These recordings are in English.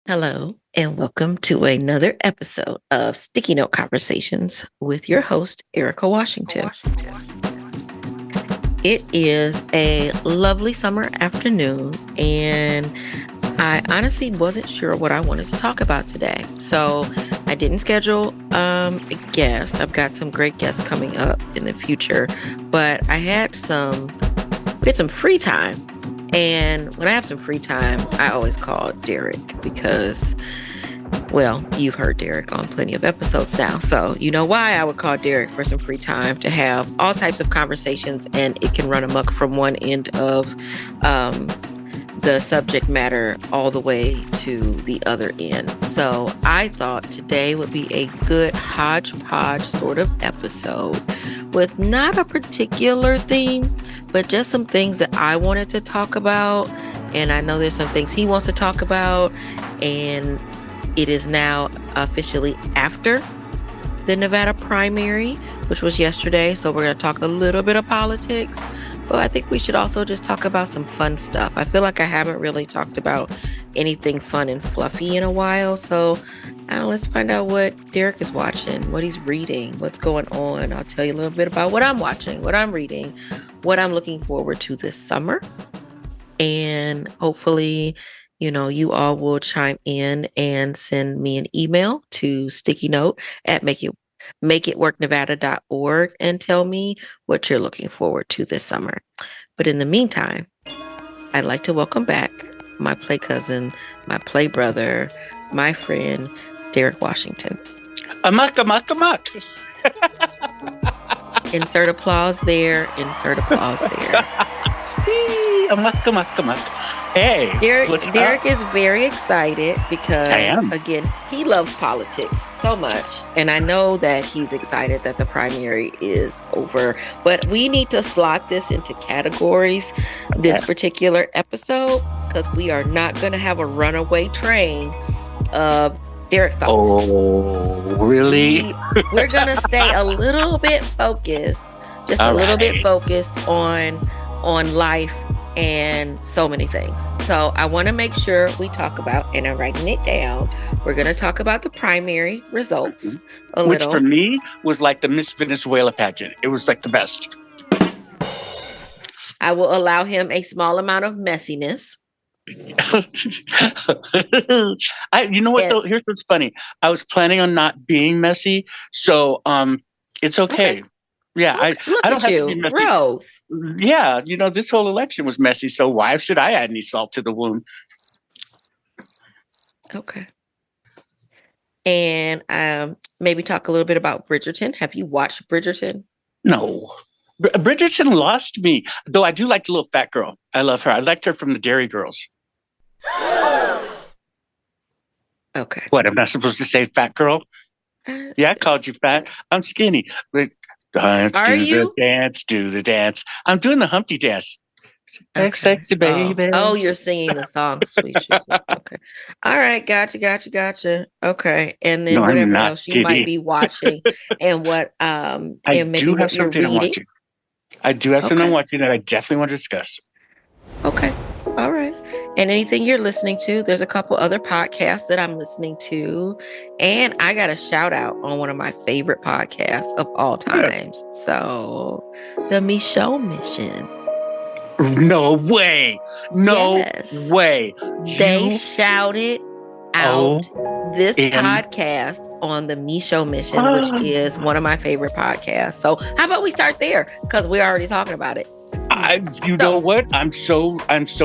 Hello, and welcome to another episode of Sticky Note Conversations with your host, Erika Washington. It is a lovely summer afternoon, and I honestly wasn't sure what I wanted to talk about today. So I didn't schedule a guest. I've got some great guests coming up in the future, but we had some free time. And when I have some free time, I always call Derek because, well, you've heard Derek on plenty of episodes now. So you know why I would call Derek for some free time, to have all types of conversations, and it can run amok from one end of the subject matter all the way to the other end. So I thought today would be a good hodgepodge sort of episode with not a particular theme, but just some things that I wanted to talk about. And I know there's some things he wants to talk about. And it is now officially after the Nevada primary, which was yesterday. So we're going to talk a little bit of politics, but I think we should also just talk about some fun stuff. I feel like I haven't really talked about anything fun and fluffy in a while. So let's find out what Derek is watching, what he's reading, what's going on. I'll tell you a little bit about what I'm watching, what I'm reading, what I'm looking forward to this summer. And hopefully, you all will chime in and send me an email to stickynote@makeitworknevada.org and tell me what you're looking forward to this summer. But in the meantime, I'd like to welcome back my play cousin, my play brother, my friend, Derek Washington. Amok, amok, amok. Insert applause there. Insert applause there. Amok, amok, amok. Hey, Derek is very excited because, again, he loves politics so much. And I know that he's excited that the primary is over. But we need to slot this into categories this particular episode, because we are not going to have a runaway train of Derek thoughts. Oh, really? We're going to stay a little bit focused, just a little bit focused on life and so many things. So I want to make sure we talk about, and I'm writing it down, we're going to talk about the primary results a little. Which for me was like the Miss Venezuela pageant. It was like the best. I will allow him a small amount of messiness. You know what, though? Here's what's funny. I was planning on not being messy, so it's okay. Yeah, I don't have to be messy. Growth. Yeah, this whole election was messy, so why should I add any salt to the wound? Okay. And maybe talk a little bit about Bridgerton. Have you watched Bridgerton? No. Bridgerton lost me, though I do like the little fat girl. I love her. I liked her from the Dairy Girls. Okay. What, am I supposed to say fat girl? Yeah, I called you fat. I'm skinny. Do the dance. I'm doing the Humpty dance. Okay. Sexy baby. Oh, you're singing the song, Sweet Jesus. Okay. All right. Gotcha. Okay. And then whatever else skinny. You might be watching and what and maybe do have what something you're reading. I'm watching. I do have something I'm watching that I definitely want to discuss. Okay. All right. And anything you're listening to, there's a couple other podcasts that I'm listening to. And I got a shout out on one of my favorite podcasts of all times. Yeah. So, The Michelle Mission. No way. Way. They shouted out this podcast on The Michelle Mission, which is one of my favorite podcasts. So how about we start there? Because we're already talking about it. Know what? I'm so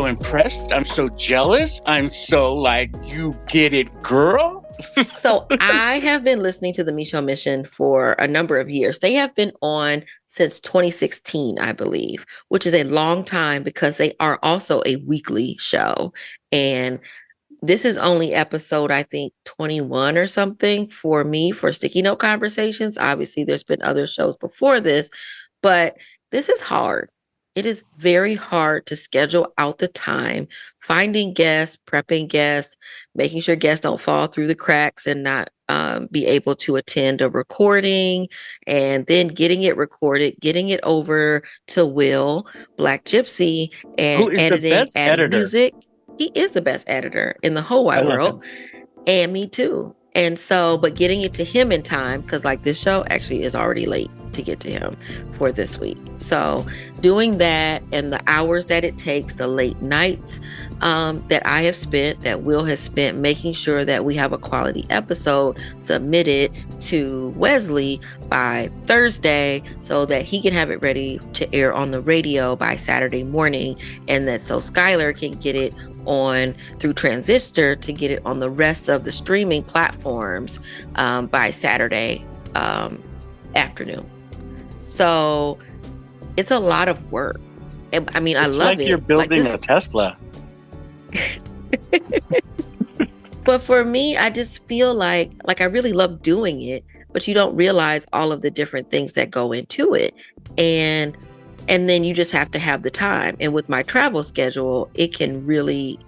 impressed. I'm so jealous. I'm so like, you get it, girl. So I have been listening to The Michelle Mission for a number of years. They have been on since 2016, I believe, which is a long time because they are also a weekly show. And this is only episode, I think, 21 or something for me for Sticky Note Conversations. Obviously, there's been other shows before this, but this is hard. It is very hard to schedule out the time, finding guests, prepping guests, making sure guests don't fall through the cracks and not be able to attend a recording, and then getting it recorded, getting it over to Will, Black Gypsy, and editing, adding music. He is the best editor in the whole wide world. And me too. And so, but getting it to him in time, because like this show actually is already late to get to him for this week. So doing that and the hours that it takes, the late nights that I have spent, that Will has spent making sure that we have a quality episode submitted to Wesley by Thursday so that he can have it ready to air on the radio by Saturday morning, and that so Skylar can get it on through Transistor to get it on the rest of the streaming platforms by Saturday afternoon. So it's a lot of work. I mean, I love it. You're building a Tesla. But for me, I just feel like I really love doing it, but you don't realize all of the different things that go into it. And then you just have to have the time. And with my travel schedule, it can really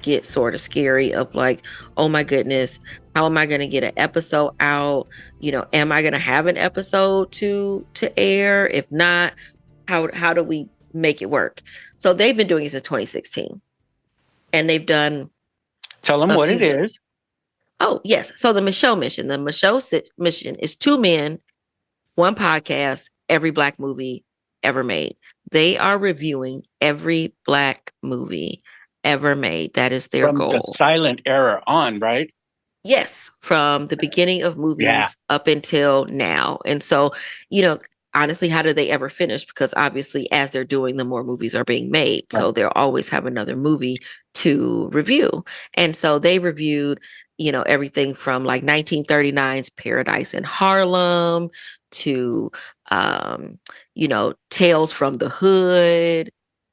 get sort of scary of like, oh my goodness, how am I going to get an episode out? You know, am I going to have an episode to air? If not, how do we make it work? So they've been doing it since 2016. And they've done... Tell them what it is. Oh, yes. So the Michaud mission. The Michaud mission is 2 men, 1 podcast, every Black movie ever made. They are reviewing every Black movie ever made. That is their goal. From the silent era on, right? Yes, from the beginning of movies up until now. And so, you know, honestly, how do they ever finish? Because obviously, as they're doing, the more movies are being made. Right. So they'll always have another movie to review. And so they reviewed, you know, everything from like 1939's Paradise in Harlem to, you know, Tales from the Hood.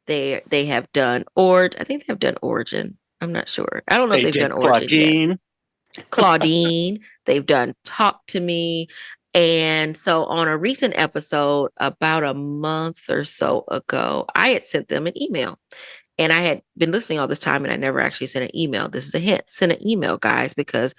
They have done I think they have done Origin. I'm not sure. I don't know if they've done Origin yet. Claudine. They've done Talk to Me. And so on a recent episode, about a month or so ago, I had sent them an email. And I had been listening all this time and I never actually sent an email. This is a hint. Send an email, guys, because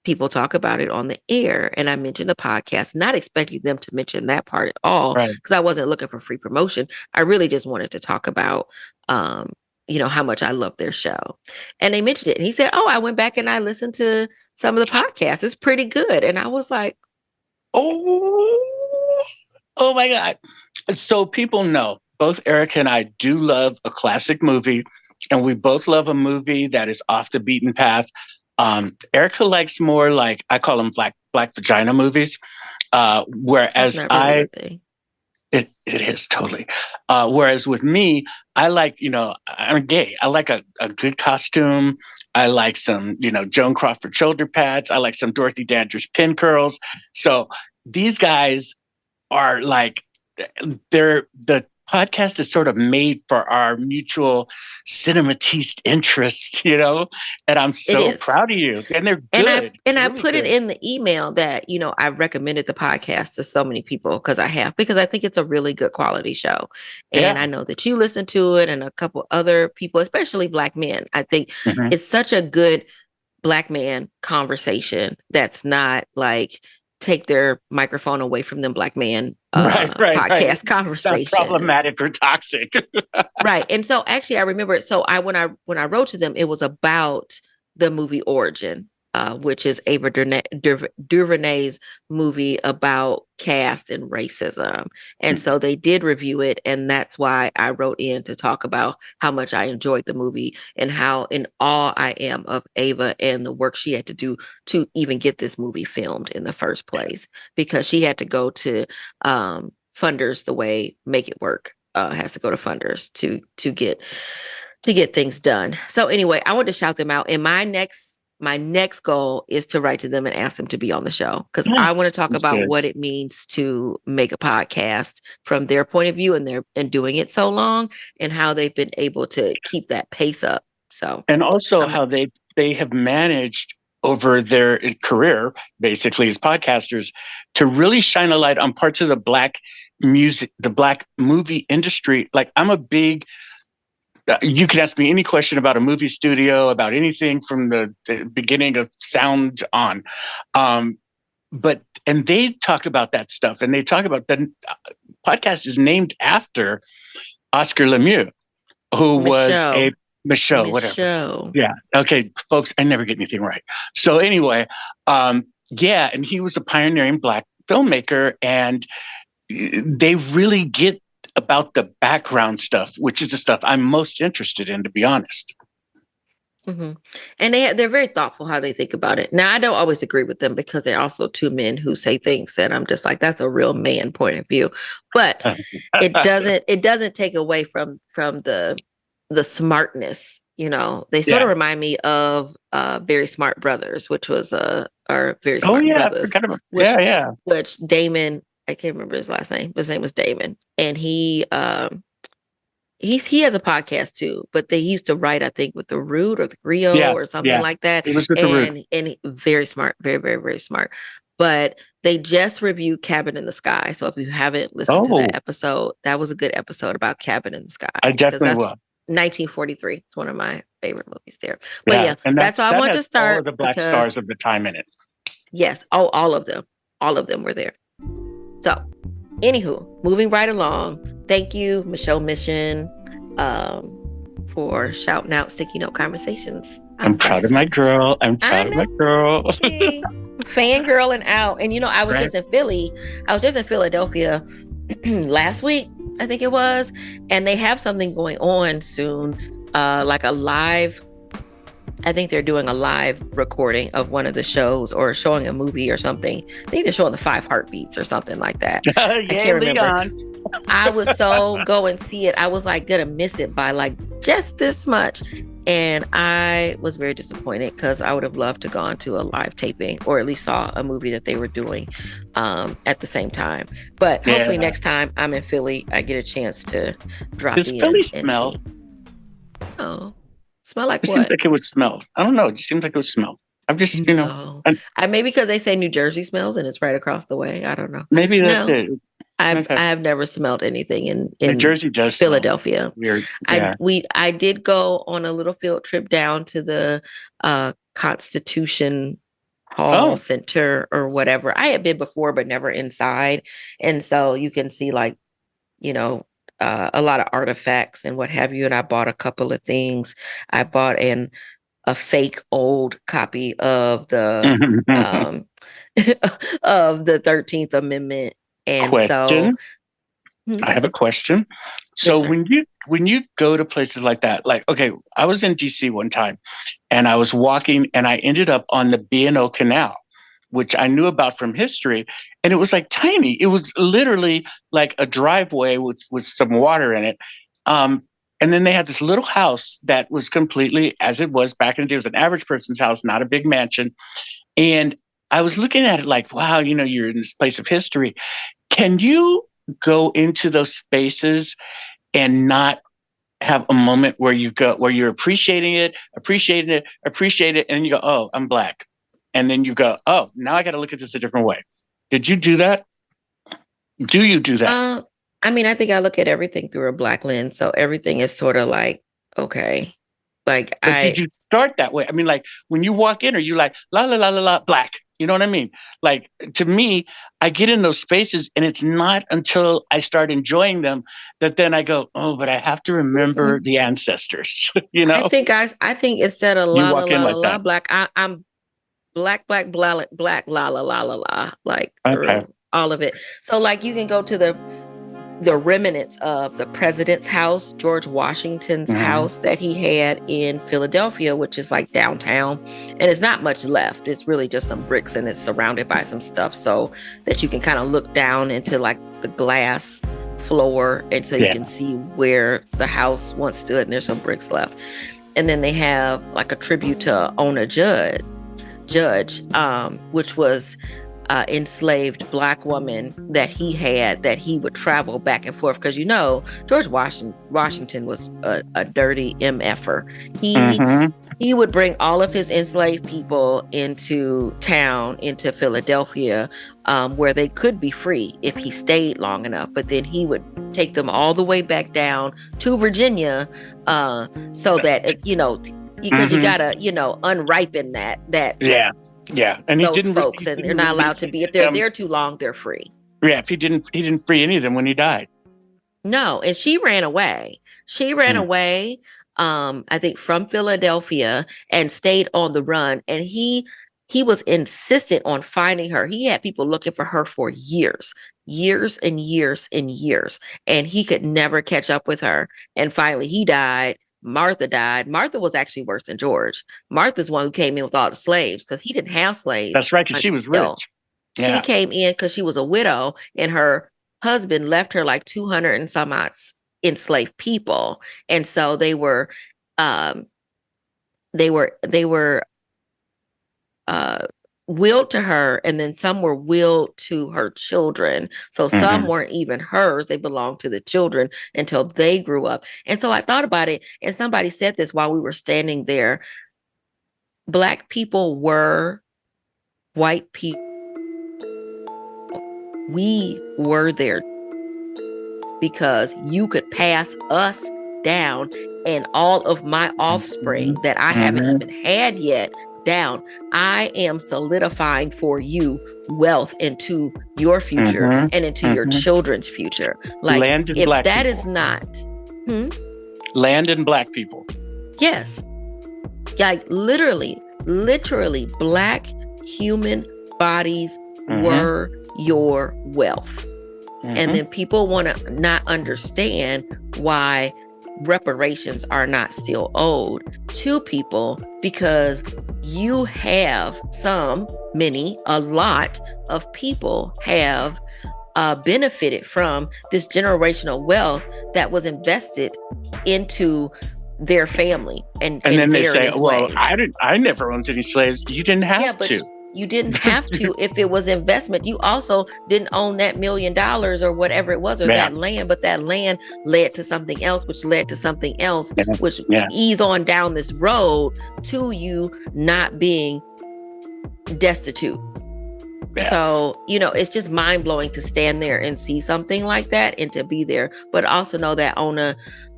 people talk about it on the air. And I mentioned the podcast, not expecting them to mention that part at all, because I wasn't looking for free promotion. I really just wanted to talk about, you know, how much I love their show. And they mentioned it. And he said, oh, I went back and I listened to some of the podcasts. It's pretty good. And I was like, oh my God. So people know both Erika and I do love a classic movie, and we both love a movie that is off the beaten path. Erika likes more like, I call them black vagina movies. Whereas it is totally. Whereas with me, I like, you know, I'm gay. I like a good costume. I like some, you know, Joan Crawford shoulder pads. I like some Dorothy Dandridge pin curls. So these guys are like, the podcast is sort of made for our mutual cinematiste interest, you know, and I'm so proud of you. And they're good. And I put it in the email that, you know, I recommended the podcast to so many people because I think it's a really good quality show. And I know that you listen to it and a couple other people, especially Black men. I think it's such a good Black man conversation that's not like take their microphone away from them Black man podcast conversation. It's not problematic or toxic. Right. And so actually I remember it. So when I wrote to them, it was about the movie Origin, which is Ava DuVernay's movie about caste and racism. And so they did review it. And that's why I wrote in to talk about how much I enjoyed the movie and how in awe I am of Ava and the work she had to do to even get this movie filmed in the first place, because she had to go to funders the way Make It Work has to go to funders to get things done. So anyway, I want to shout them out. And my next goal is to write to them and ask them to be on the show, because I want to talk about what it means to make a podcast from their point of view and doing it so long, and how they've been able to keep that pace up. So, and also how they have managed over their career, basically as podcasters, to really shine a light on parts of the Black music, the Black movie industry. Like I'm a big... you can ask me any question about a movie studio, about anything from the beginning of sound on. And they talk about that stuff, and they talk about the podcast is named after Oscar Lemieux, who was a Michaud, whatever. Michaud. Yeah. Okay, folks, I never get anything right. So anyway, yeah, and he was a pioneering Black filmmaker, and they really get about the background stuff, which is the stuff I'm most interested in, to be honest. Mm-hmm. And they're very thoughtful how they think about it. Now, I don't always agree with them because they're also two men who say things that I'm just like, that's a real man point of view. But it doesn't take away from the smartness. You know, they sort of remind me of Very Smart Brothers, which was our Very Smart Brothers. I forgot about, which Damon, I can't remember his last name, but his name was Damon, and he has a podcast too, but they used to write, I think, with the Root or the Griot or something like that. It was with the Root. And very smart, very, very, very smart. But they just reviewed Cabin in the Sky. So if you haven't listened to that episode, that was a good episode about Cabin in the Sky. I definitely will. 1943. It's one of my favorite movies there. But and that's why I wanted to start. All of the Black stars of the time in it. Yes. Oh, all of them. All of them were there. So, anywho, moving right along. Thank you, Michaud Mission, for shouting out Sticky Note Conversations. I'm proud of my girl. Fangirling out. And, I was just in Philly. I was just in Philadelphia last week, I think it was. And they have something going on soon, like a live. I think they're doing a live recording of one of the shows or showing a movie or something. I think they're showing the 5 Heartbeats or something like that. I can't remember. I was so go and see it. I was like gonna miss it by like just this much. And I was very disappointed because I would have loved to gone to a live taping or at least saw a movie that they were doing at the same time. But hopefully next time I'm in Philly, I get a chance to drop in. Does Philly smell? Oh. Smell like it what? Seems like it was smelled. I don't know. It just seems like it was smelled. I'm just, maybe because they say New Jersey smells and it's right across the way. I don't know. Maybe that's it. I have never smelled anything in New Jersey does Philadelphia. Weird. Yeah. I did go on a little field trip down to the Constitution Hall Center or whatever. I had been before, but never inside, and so you can see like, a lot of artifacts and what have you. And I bought a couple of things. I bought a fake old copy of the of the 13th Amendment. And question. I have a question. So yes, when you go to places like that, like, okay, I was in DC one time and I was walking and I ended up on the B&O Canal, which I knew about from history. And it was like tiny. It was literally like a driveway with some water in it. And then they had this little house that was completely, as it was back in the day, it was an average person's house, not a big mansion. And I was looking at it like, wow, you're in this place of history. Can you go into those spaces and not have a moment where you're appreciating it, and you go, oh, I'm Black. And then you go, oh, now I got to look at this a different way. Did you do that? Do you do that? I mean, I think I look at everything through a Black lens. So everything is sort of like, okay. But did you start that way? I mean, like when you walk in, are you like, la, la, la, la, la, Black? You know what I mean? Like, to me, I get in those spaces and it's not until I start enjoying them that then I go, oh, but I have to remember the ancestors, I think instead of la, la, la, la, Black, I'm Black, la, la, la, la, la, like through all of it. So like you can go to the remnants of the president's house, George Washington's house that he had in Philadelphia, which is like downtown. And it's not much left. It's really just some bricks and it's surrounded by some stuff so that you can kind of look down into like the glass floor. And so you can see where the house once stood and there's some bricks left. And then they have like a tribute to Ona Judge, which was enslaved Black woman that he would travel back and forth. Because George Washington was a dirty MFer. He would bring all of his enslaved people into town, into Philadelphia, where they could be free if he stayed long enough. But then he would take them all the way back down to Virginia, so that because you gotta unripen that. Yeah, and those folks, and they're not allowed to be. If they're there too long, they're free. Yeah, he didn't free any of them when he died. No, and she ran away. I think from Philadelphia, and stayed on the run. And he was insistent on finding her. He had people looking for her for years, years and years and years, and he could never catch up with her. And finally, he died. Martha died. Martha was actually worse than George. Martha's one who came in with all the slaves because he didn't have slaves That's right, because she was rich. until she Yeah. came in because she was a widow, and her husband left her like 200 and some odd enslaved people. And so um, they were uh, willed to her, and then some were willed to her children. So some weren't even hers. They belonged to the children until they grew up. And so I thought about it, and somebody said this while we were standing there. Black people were white people. We were there because you could pass us down, and all of my offspring that I haven't even had yet down. I am solidifying for you wealth into your future and into your children's future. Like, land and if black that people. is not, Land and black people. yes, like literally black human bodies were your wealth. And then people want to not understand why reparations are not still owed to people, because you have a lot of people have benefited from this generational wealth that was invested into their family. And then they say, well, ways. I never owned any slaves. You didn't have to. You didn't have to if it was investment. You also didn't own that $1 million or whatever it was, or that land, but that land led to something else, which led to something else, which ease on down this road to you not being destitute. So, it's just mind blowing to stand there and see something like that and to be there, but also know that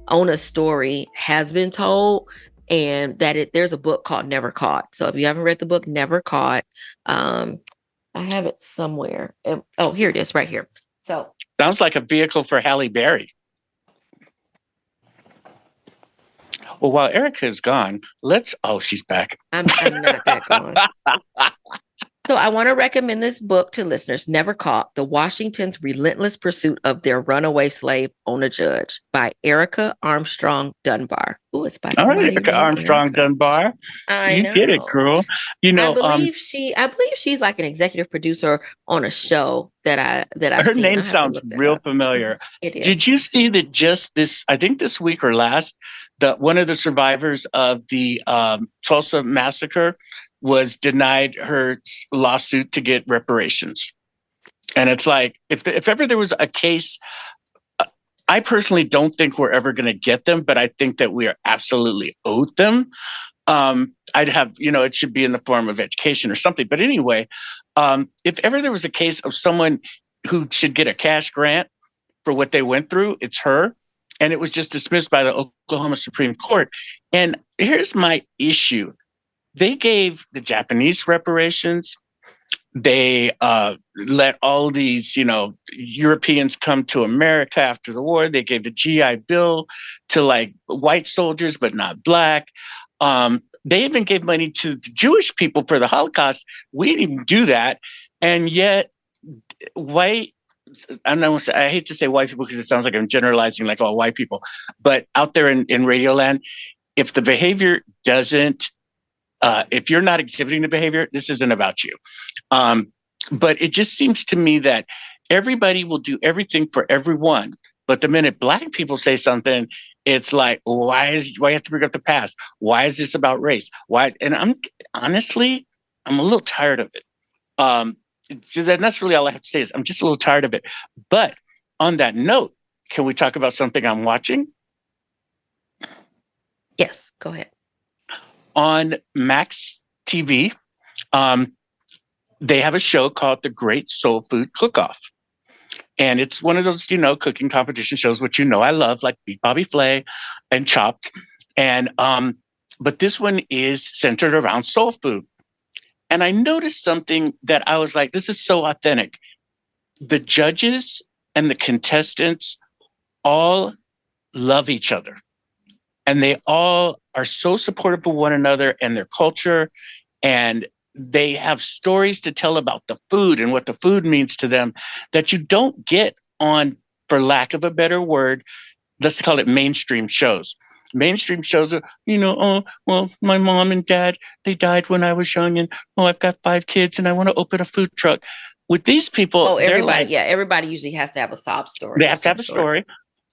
Ona's story has been told. And that there's a book called Never Caught. So if you haven't read the book Never Caught, I have it somewhere. Oh, here it is, right here. So sounds like a vehicle for Halle Berry. Well, while Erika is gone, she's back. I'm not that gone. So I want to recommend this book to listeners, Never Caught, The Washington's Relentless Pursuit of Their Runaway Slave, Ona Judge, by Erika Armstrong Dunbar. Ooh, it's by somebody named Erika Armstrong Dunbar. I know. Get it, girl. I believe she's like an executive producer on a show that I've her seen. name sounds real familiar. It is. Did you see that just this week or last, that one of the survivors of the Tulsa massacre was denied her lawsuit to get reparations? And it's like, if ever there was a case, I personally don't think we're ever going to get them, but I think that we are absolutely owed them. I'd have, it should be in the form of education or something. But anyway, if ever there was a case of someone who should get a cash grant for what they went through, it's her. And it was just dismissed by the Oklahoma Supreme Court. And here's my issue. They gave the Japanese reparations. They let all these, Europeans come to America after the war. They gave the GI Bill to like white soldiers, but not black. They even gave money to the Jewish people for the Holocaust. We didn't even do that. And yet I hate to say white people because it sounds like I'm generalizing like all white people, but out there in Radio Land, if the behavior doesn't, if you're not exhibiting the behavior, this isn't about you. But it just seems to me that everybody will do everything for everyone. But the minute Black people say something, it's like, why you have to bring up the past? Why is this about race? Why? And I'm a little tired of it. So that's really all I have to say is I'm just a little tired of it. But on that note, can we talk about something I'm watching? Yes, go ahead. On Max TV, they have a show called The Great Soul Food Cook-Off. And it's one of those, cooking competition shows, which I love, like Beat Bobby Flay and Chopped. And but this one is centered around soul food. And I noticed something that I was like, this is so authentic. The judges and the contestants all love each other. and they all are so supportive of one another and their culture, and they have stories to tell about the food and what the food means to them that you don't get on, for lack of a better word, let's call it mainstream shows. Mainstream shows are, oh, well, my mom and dad, they died when I was young, and oh, I've got 5 kids and I want to open a food truck. With these people, everybody usually has to have a sob story. They have to have a story.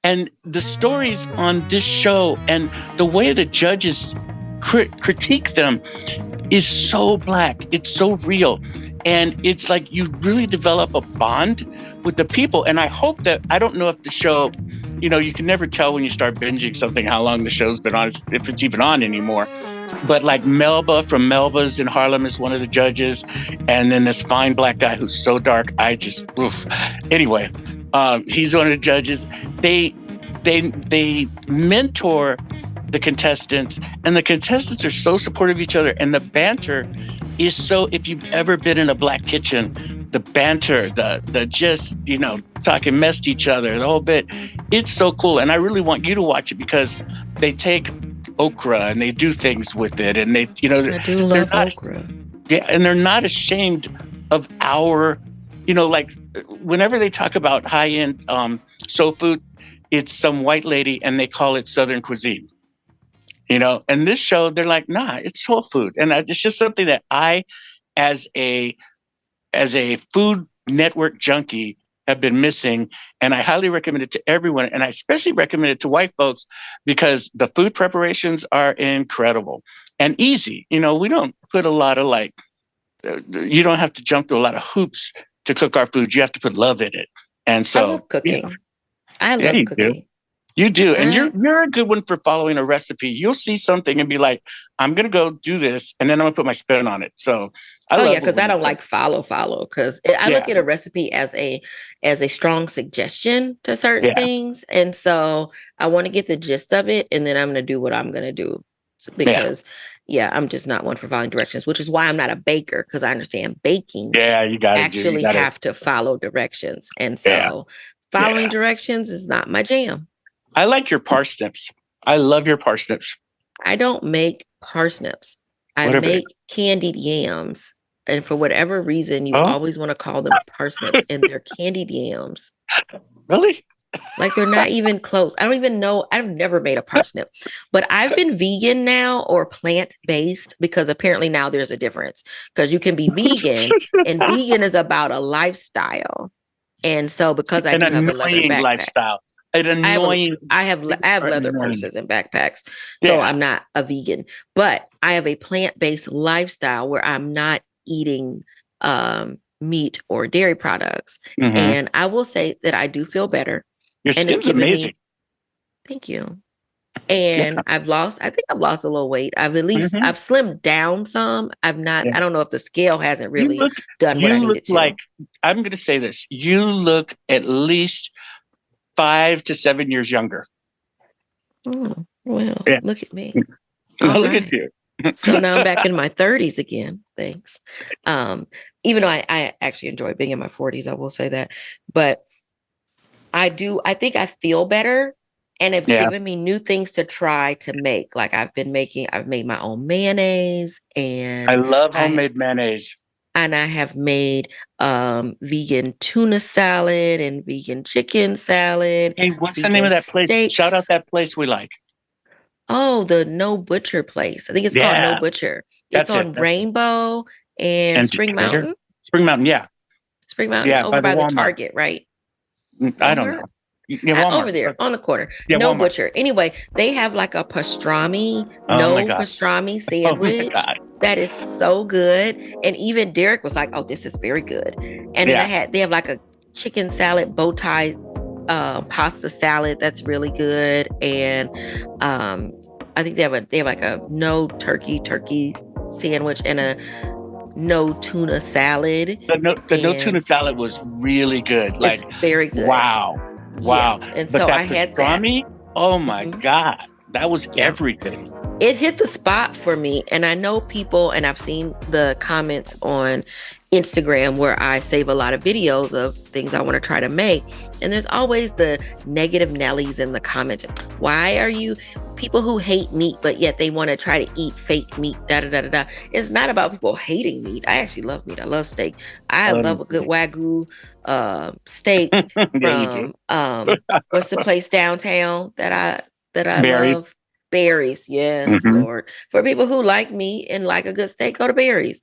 And the stories on this show and the way the judges critique them is so Black. It's so real. And it's like you really develop a bond with the people. And I hope that, I don't know if the show, you can never tell when you start binging something how long the show's been on, if it's even on anymore. But like Melba from Melba's in Harlem is one of the judges. And then this fine Black guy who's so dark, Anyway, he's one of the judges. They mentor the contestants, and the contestants are so supportive of each other, and the banter is so, if you've ever been in a Black kitchen, the banter, the just, talking mess to each other, the whole bit, it's so cool. And I really want you to watch it because they take okra and they do things with it, and they, I do love okra. Yeah, and they're not ashamed of our, like whenever they talk about high-end soul food, it's some white lady and they call it Southern cuisine. And this show, they're like, nah, it's soul food. And it's just something that I, as a Food Network junkie, have been missing. And I highly recommend it to everyone. And I especially recommend it to white folks because the food preparations are incredible and easy. We don't put a lot of you don't have to jump through a lot of hoops to cook our food. You have to put love in it. And so I love cooking. I love cooking. You do. And you're a good one for following a recipe. You'll see something and be like, I'm going to go do this, and then I'm going to put my spin on it. So because I don't like follow, because I look at a recipe as a strong suggestion to certain things. And so I want to get the gist of it, and then I'm going to do what I'm going to do. Because I'm just not one for following directions, which is why I'm not a baker, because I understand baking. Yeah, you got to have to follow directions. And so following directions is not my jam. I like your parsnips. I love your parsnips. I don't make parsnips. I make candied yams. And for whatever reason, you always want to call them parsnips, and they're candied yams. Really? Like they're not even close. I don't even know. I've never made a parsnip, but I've been vegan now, or plant-based, because apparently now there's a difference, because you can be vegan and vegan is about a lifestyle. And so because I do have a leather backpack, lifestyle. I have leather purses and backpacks. So I'm not a vegan, but I have a plant-based lifestyle where I'm not eating meat or dairy products. Mm-hmm. And I will say that I do feel better. Your skin's amazing. Thank you. And I think I've lost a little weight. I've slimmed down some. I've not, I don't know if the scale hasn't really done what I needed to. I'm going to say this. You look at least 5 to 7 years younger. Oh, well, look at me. Look at you. So now I'm back in my 30s again. Thanks. Even though I actually enjoy being in my 40s, I will say that. But I think I feel better, and it's given me new things to try to make. Like I've made my own mayonnaise, and I love homemade mayonnaise. And I have made vegan tuna salad and vegan chicken salad. Hey, what's the name of that place? Steaks. Shout out that place we like. Oh, the No Butcher place. I think it's called No Butcher. It's on Rainbow and Spring Mountain. Spring Mountain, yeah. Spring Mountain, over by the Target, right? I don't know. Over there on the corner. No Walmart. Butcher. Anyway, they have like a pastrami, pastrami sandwich. That is so good. And even Derek was like, oh, this is very good. And then they have like a chicken salad, bow tie pasta salad that's really good. And I think they have like a no turkey sandwich and a no tuna salad. The no tuna salad was really good. Like, it's very good. Wow. Yeah. And so I had pastrami, that. Oh my God. That was everything. It hit the spot for me. And I know people, and I've seen the comments on Instagram where I save a lot of videos of things I want to try to make. And there's always the negative Nellies in the comments. Why are you people who hate meat, but yet they want to try to eat fake meat, da da da da da. It's not about people hating meat. I actually love meat. I love steak. I love a good Wagyu steak Yeah, you do. from what's the place downtown that I Berries. love? Barry's. Yes, Hmm. Lord. For people who like meat and like a good steak, go to Barry's.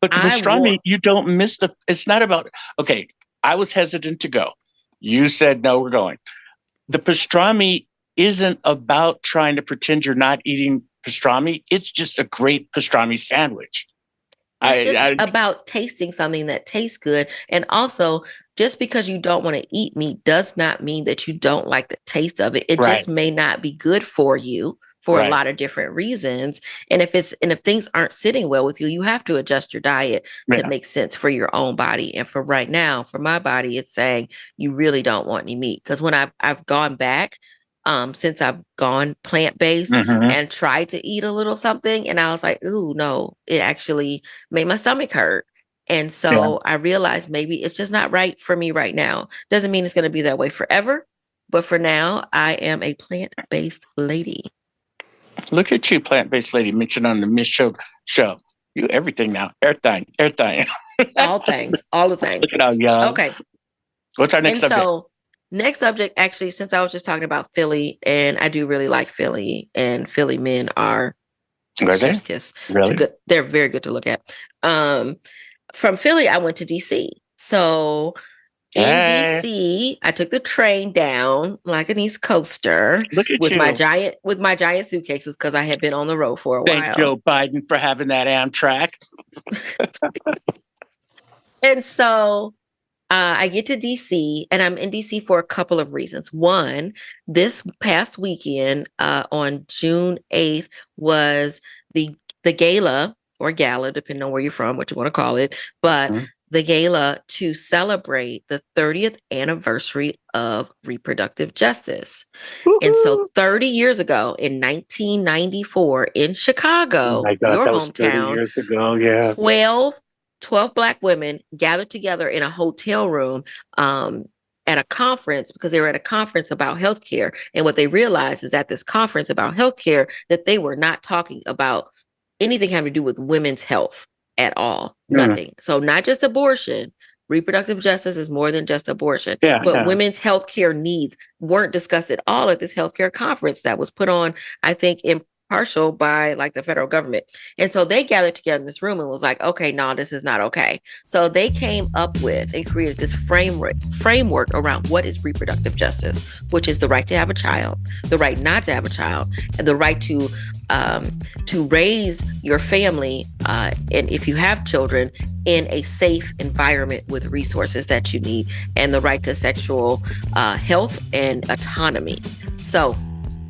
But the I pastrami, want you don't miss it's not about, okay, I was hesitant to go. You said, no, we're going. The pastrami isn't about trying to pretend you're not eating pastrami. It's just a great pastrami sandwich. It's I, just I about tasting something that tastes good. And also, just because you don't want to eat meat does not mean that you don't like the taste of it. It right, just may not be good for you for a right. lot of different reasons. And if things aren't sitting well with you, you have to adjust your diet to Yeah. make sense for your own body. And for right now, for my body, it's saying you really don't want any meat. Because when I've gone back, since I've gone plant-based Hmm. and tried to eat a little something, and I was like, ooh, no, it actually made my stomach hurt. And Yeah. so I realized maybe it's just not right for me right now. Doesn't mean it's going to be that way forever, but for now, I am a plant-based lady. Look at you, plant-based lady, mentioned on the Miss Show. You everything now. Everything. Everything. All things, all the Look things. at how young. Okay. What's our next And subject? so next subject, actually, since I was just talking about Philly, and I do really like Philly, and Philly men are Are chef's they? kiss to Really? good. They're very good to look at. From Philly, I went to DC. So in Hey, DC, I took the train down like an East Coaster look at with my you. giant suitcases because I had been on the road for a Thank while. Joe Biden for having that Amtrak. And so I get to DC, and I'm in DC for a couple of reasons. One, this past weekend on June 8th was the gala or gala, depending on where you're from, what you want to call it, but Mhm. the gala to celebrate the 30th anniversary of reproductive justice. And so Woohoo. 30 years ago in 1994 in Oh Chicago, my God, your that was 30 hometown, years ago. Yeah. 12 12 Black women gathered together in a hotel room um, at a conference because they were at a conference about healthcare. And what they realized is at this conference about healthcare that they were not talking about anything having to do with women's health at all. Mm. Nothing. So not just abortion. Reproductive justice is more than just abortion, Yeah, but yeah. women's healthcare needs weren't discussed at all at this healthcare conference that was put on, I think, in partial by like the federal government. And so they gathered together in this room and was like, okay, no, this is not okay. So they came up with and created this framework around what is reproductive justice, which is the right to have a child, the right not to have a child, and the right to raise your family, and if you have children, in a safe environment with resources that you need, and the right to sexual health and autonomy. So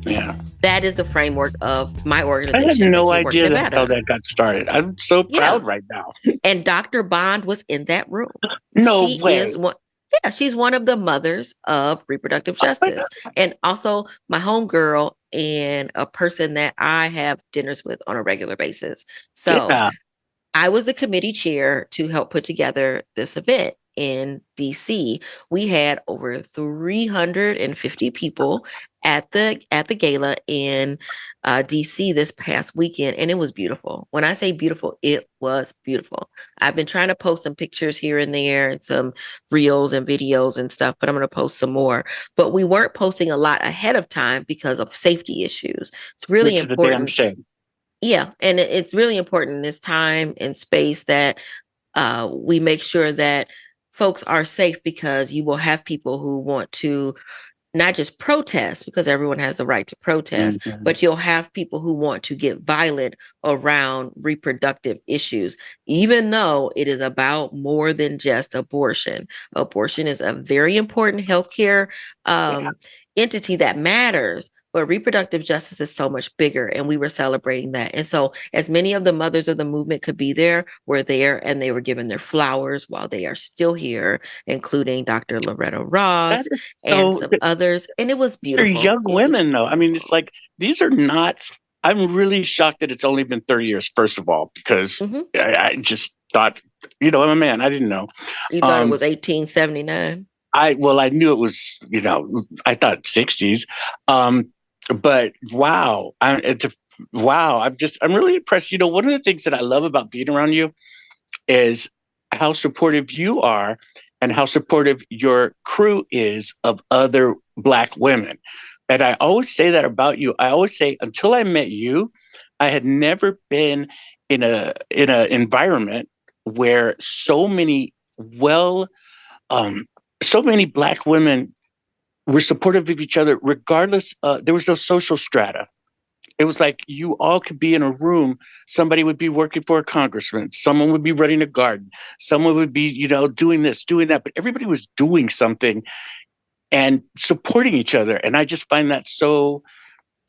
Yeah. that is the framework of my I had organization, no Make It Work idea that's how Nevada. that got started. I'm so Yeah. proud right now. And Dr. Bond was in that room. No She way. is one. Yeah, she's one of the mothers of reproductive justice. And also my homegirl and a person that I have dinners with on a regular basis. So Yeah. I was the committee chair to help put together this event in DC. We had over 350 people at the gala in DC this past weekend, and it was beautiful. When I say beautiful, it was beautiful. I've been trying to post some pictures here and there and some reels and videos and stuff, but I'm going to post some more. But we weren't posting a lot ahead of time because of safety issues. It's really Which is a damn important. shame. Yeah, and it's really important in this time and space that we make sure that folks are safe, because you will have people who want to not just protest, because everyone has the right to protest, Mhm. but you'll have people who want to get violent around reproductive issues, even though it is about more than just abortion. Abortion is a very important healthcare Yeah. entity that matters. But reproductive justice is so much bigger, and we were celebrating that. And so, as many of the mothers of the movement could be there, were there, and they were given their flowers while they are still here, including Dr. Loretta That Ross is and so. some others. And it was They're beautiful. young It was women, though. I mean, it's beautiful. like these are not. I'm really shocked that it's only been 30 years, first of all, because Hmm. I just thought, I'm a man. I didn't know. You thought it Um, was 1879? I knew it was, I thought 60s. Um, But wow, I'm really impressed. One of the things that I love about being around you is how supportive you are and how supportive your crew is of other Black women. And I always say that about you. I always say until I met you, I had never been in a environment where well um, so many Black women were supportive of each other, regardless. There was no social strata. It was like you all could be in a room. Somebody would be working for a congressman. Someone would be running a garden. Someone would be, doing this, doing that. But everybody was doing something and supporting each other. And I just find that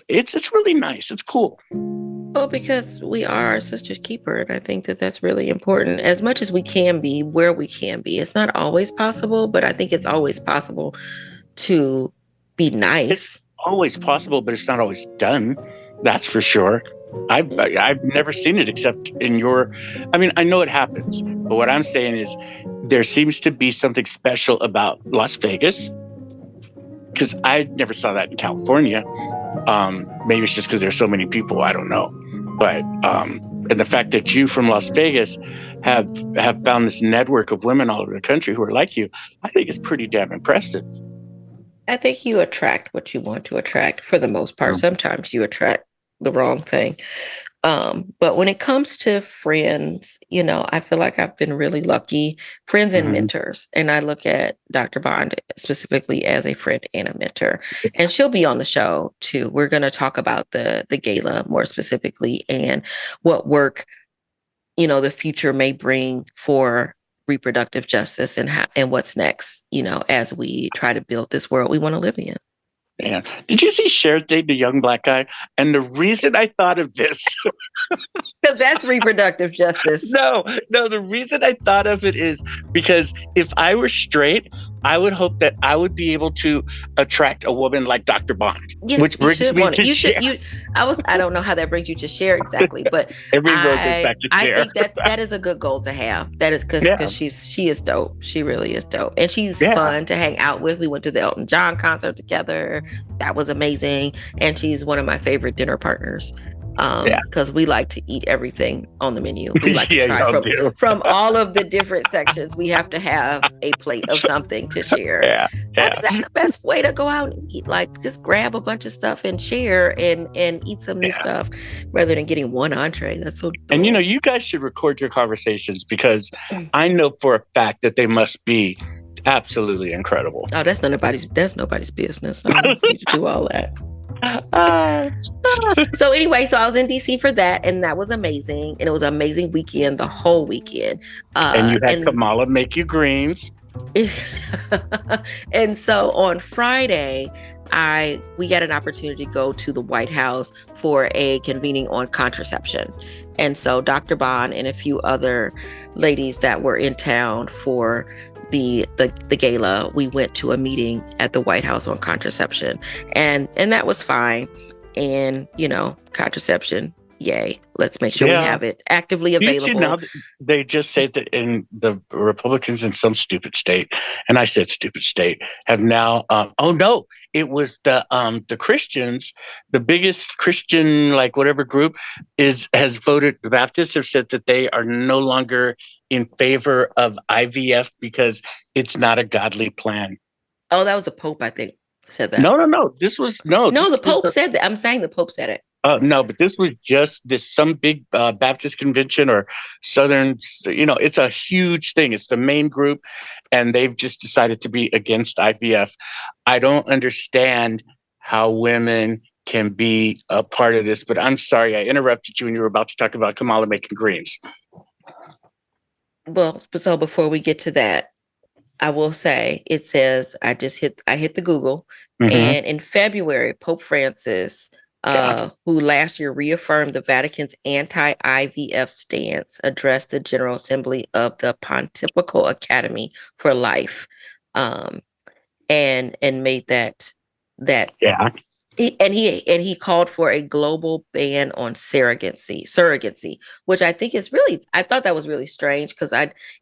it's really nice. It's cool. Well, because we are our sister's keeper, and I think that that's really important. As much as we can be, where we can be, it's not always possible, but I think it's always possible to be It's nice. always possible, but it's not always done. That's for sure. I've never seen it except in your. I mean, I know it happens, but what I'm saying is there seems to be something special about Las Vegas because I never saw that in California. Maybe it's just because there's so many people. I don't know, but and the fact that you from Las Vegas have found this network of women all over the country who are like you, I think is pretty damn impressive. I think you attract what you want to attract for the most part. Sometimes you attract the wrong thing. But when it comes to friends, I feel like I've been really lucky, friends and Mm-hmm. mentors. And I look at Dr. Bond specifically as a friend and a mentor. And she'll be on the show too. We're going to talk about the gala more specifically and what work, the future may bring for reproductive justice and what's next, as we try to build this world we want to live in. Yeah. Did you see Cher's dating a young Black guy? And the reason I thought of this Because that's reproductive justice. no, the reason I thought of it is because if I were straight, I would hope that I would be able to attract a woman like Dr. Bond, Yeah, which you brings should me want it. to You should Cher. I don't know how that brings you to share exactly, but Every road goes I back to I Cher. think that is a good goal to have. That is because Yeah, she is dope. She really is dope. And she's yeah, fun to hang out with. We went to the Elton John concert together. That was amazing. And she's one of my favorite dinner partners. yeah. Because we like to eat everything on the menu. We like to Yeah, try y'all do. from all of the different sections. We have to have a plate of something to share. Yeah, yeah, That's the best way to go out and eat. Like just grab a bunch of stuff and share and eat some new yeah. stuff rather than getting one entree. That's so And dull. you guys should record your conversations because I know for a fact that they must be absolutely incredible. Oh, that's nobody's business. I don't need to do all that. Uh, So anyway, so I was in DC for that, and that was amazing. And it was an amazing weekend, the whole weekend. and you had And Kamala make you greens. and so on Friday, we got an opportunity to go to the White House for a convening on contraception. And so Dr. Bond and a few other ladies that were in town for the gala, we went to a meeting at the White House on contraception. And that was fine. And, contraception, yay. Let's make sure we have it actively available. Now they just say that in the Republicans in some stupid state, and I said stupid state, have now. Oh no, it was the Christians, the biggest Christian like whatever group has voted. The Baptists have said that they are no longer in favor of IVF because it's not a godly plan. Oh, that was the Pope, I think, said that. No. This was no. No, the Pope said that. I'm saying the Pope said it. No, but this was just some big Baptist convention or Southern. It's a huge thing. It's the main group, and they've just decided to be against IVF. I don't understand how women can be a part of this, but I'm sorry I interrupted you when you were about to talk about Kamala making greens. Well, so before we get to that, I will say it says I hit the Google, and in February, Pope Francis, who last year reaffirmed the Vatican's anti-IVF stance, addressed the General Assembly of the Pontifical Academy for Life, and made that. Yeah. He called for a global ban on surrogacy, which I think is really, I thought that was really strange because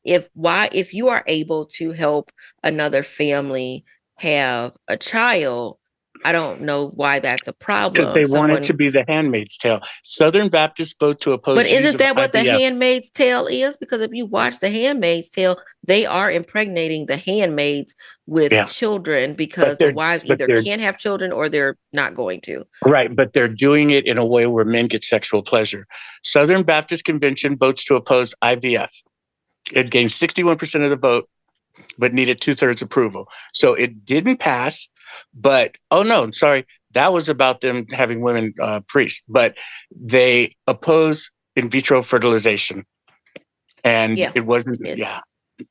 if you are able to help another family have a child, I don't know why that's a Because problem. they want it Someone, to be the Handmaid's Tale. Southern Baptists vote to oppose but the use isn't of that what the IVF. Handmaid's Tale is? Because if you watch the Handmaid's Tale, they are impregnating the handmaids with Yeah, children but because the wives either they're can't have children or they're not going to. right, but they're doing it in a way where men get sexual pleasure. Southern Baptist Convention votes to oppose IVF. It gained 61% of the vote, but needed 2/3 approval. So it didn't pass. But oh no, sorry, that was about them having women priests. But they oppose in vitro fertilization, and Yeah. it wasn't. It, Yeah,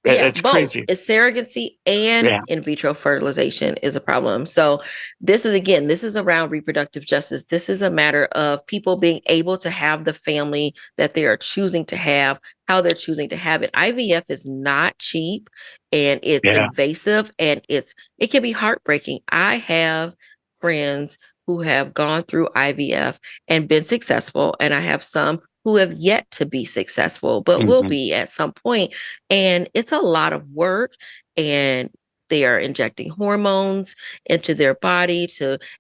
Yeah, it's both. crazy. It's surrogacy and Yeah, in vitro fertilization is a problem. So this is around reproductive justice. This is a matter of people being able to have the family that they are choosing to have, how they're choosing to have it. IVF is not cheap and it's yeah. invasive and it can be heartbreaking. I have friends who have gone through IVF and been successful, and I have some who have yet to be successful, but will Mhm. be at some point. And it's a lot of work, and they are injecting hormones into their body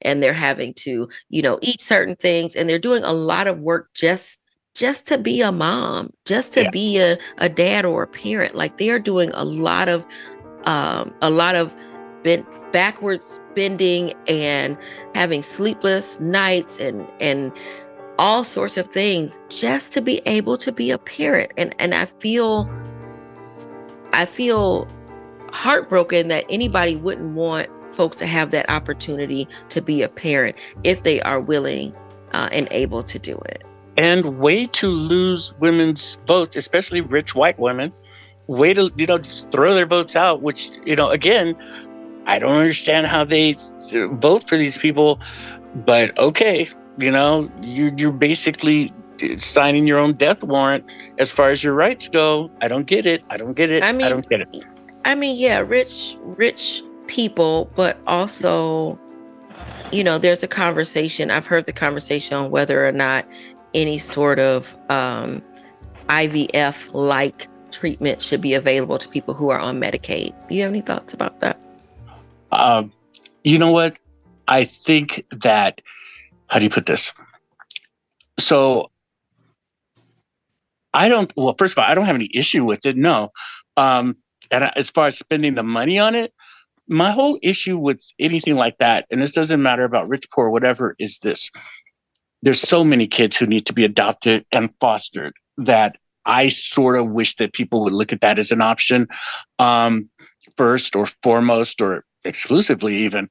and they're having to, eat certain things, and they're doing a lot of work just to be a mom, just to Yeah. be a dad or a parent. Like they are doing a lot of bent backwards bending and having sleepless nights and all sorts of things just to be able to be a parent. And I feel heartbroken that anybody wouldn't want folks to have that opportunity to be a parent if they are willing and able to do it. And way to lose women's votes, especially rich white women. Way to, just throw their votes out, which, again, I don't understand how they vote for these people, but okay, you're basically signing your own death warrant as far as your rights go. I don't get it. I don't get it. I I mean, don't get it. yeah, rich people, but also, there's a conversation. I've heard the conversation on whether or not any sort of IVF like treatment should be available to people who are on Medicaid. Do you have any thoughts about that? You know what? I think that, how do you put this? So well, first of all, I don't have any issue with it. No. And as far as spending the money on it, my whole issue with anything like that, and this doesn't matter about rich, poor, whatever, is this. There's so many kids who need to be adopted and fostered that I sort of wish that people would look at that as an option, first or foremost or exclusively even.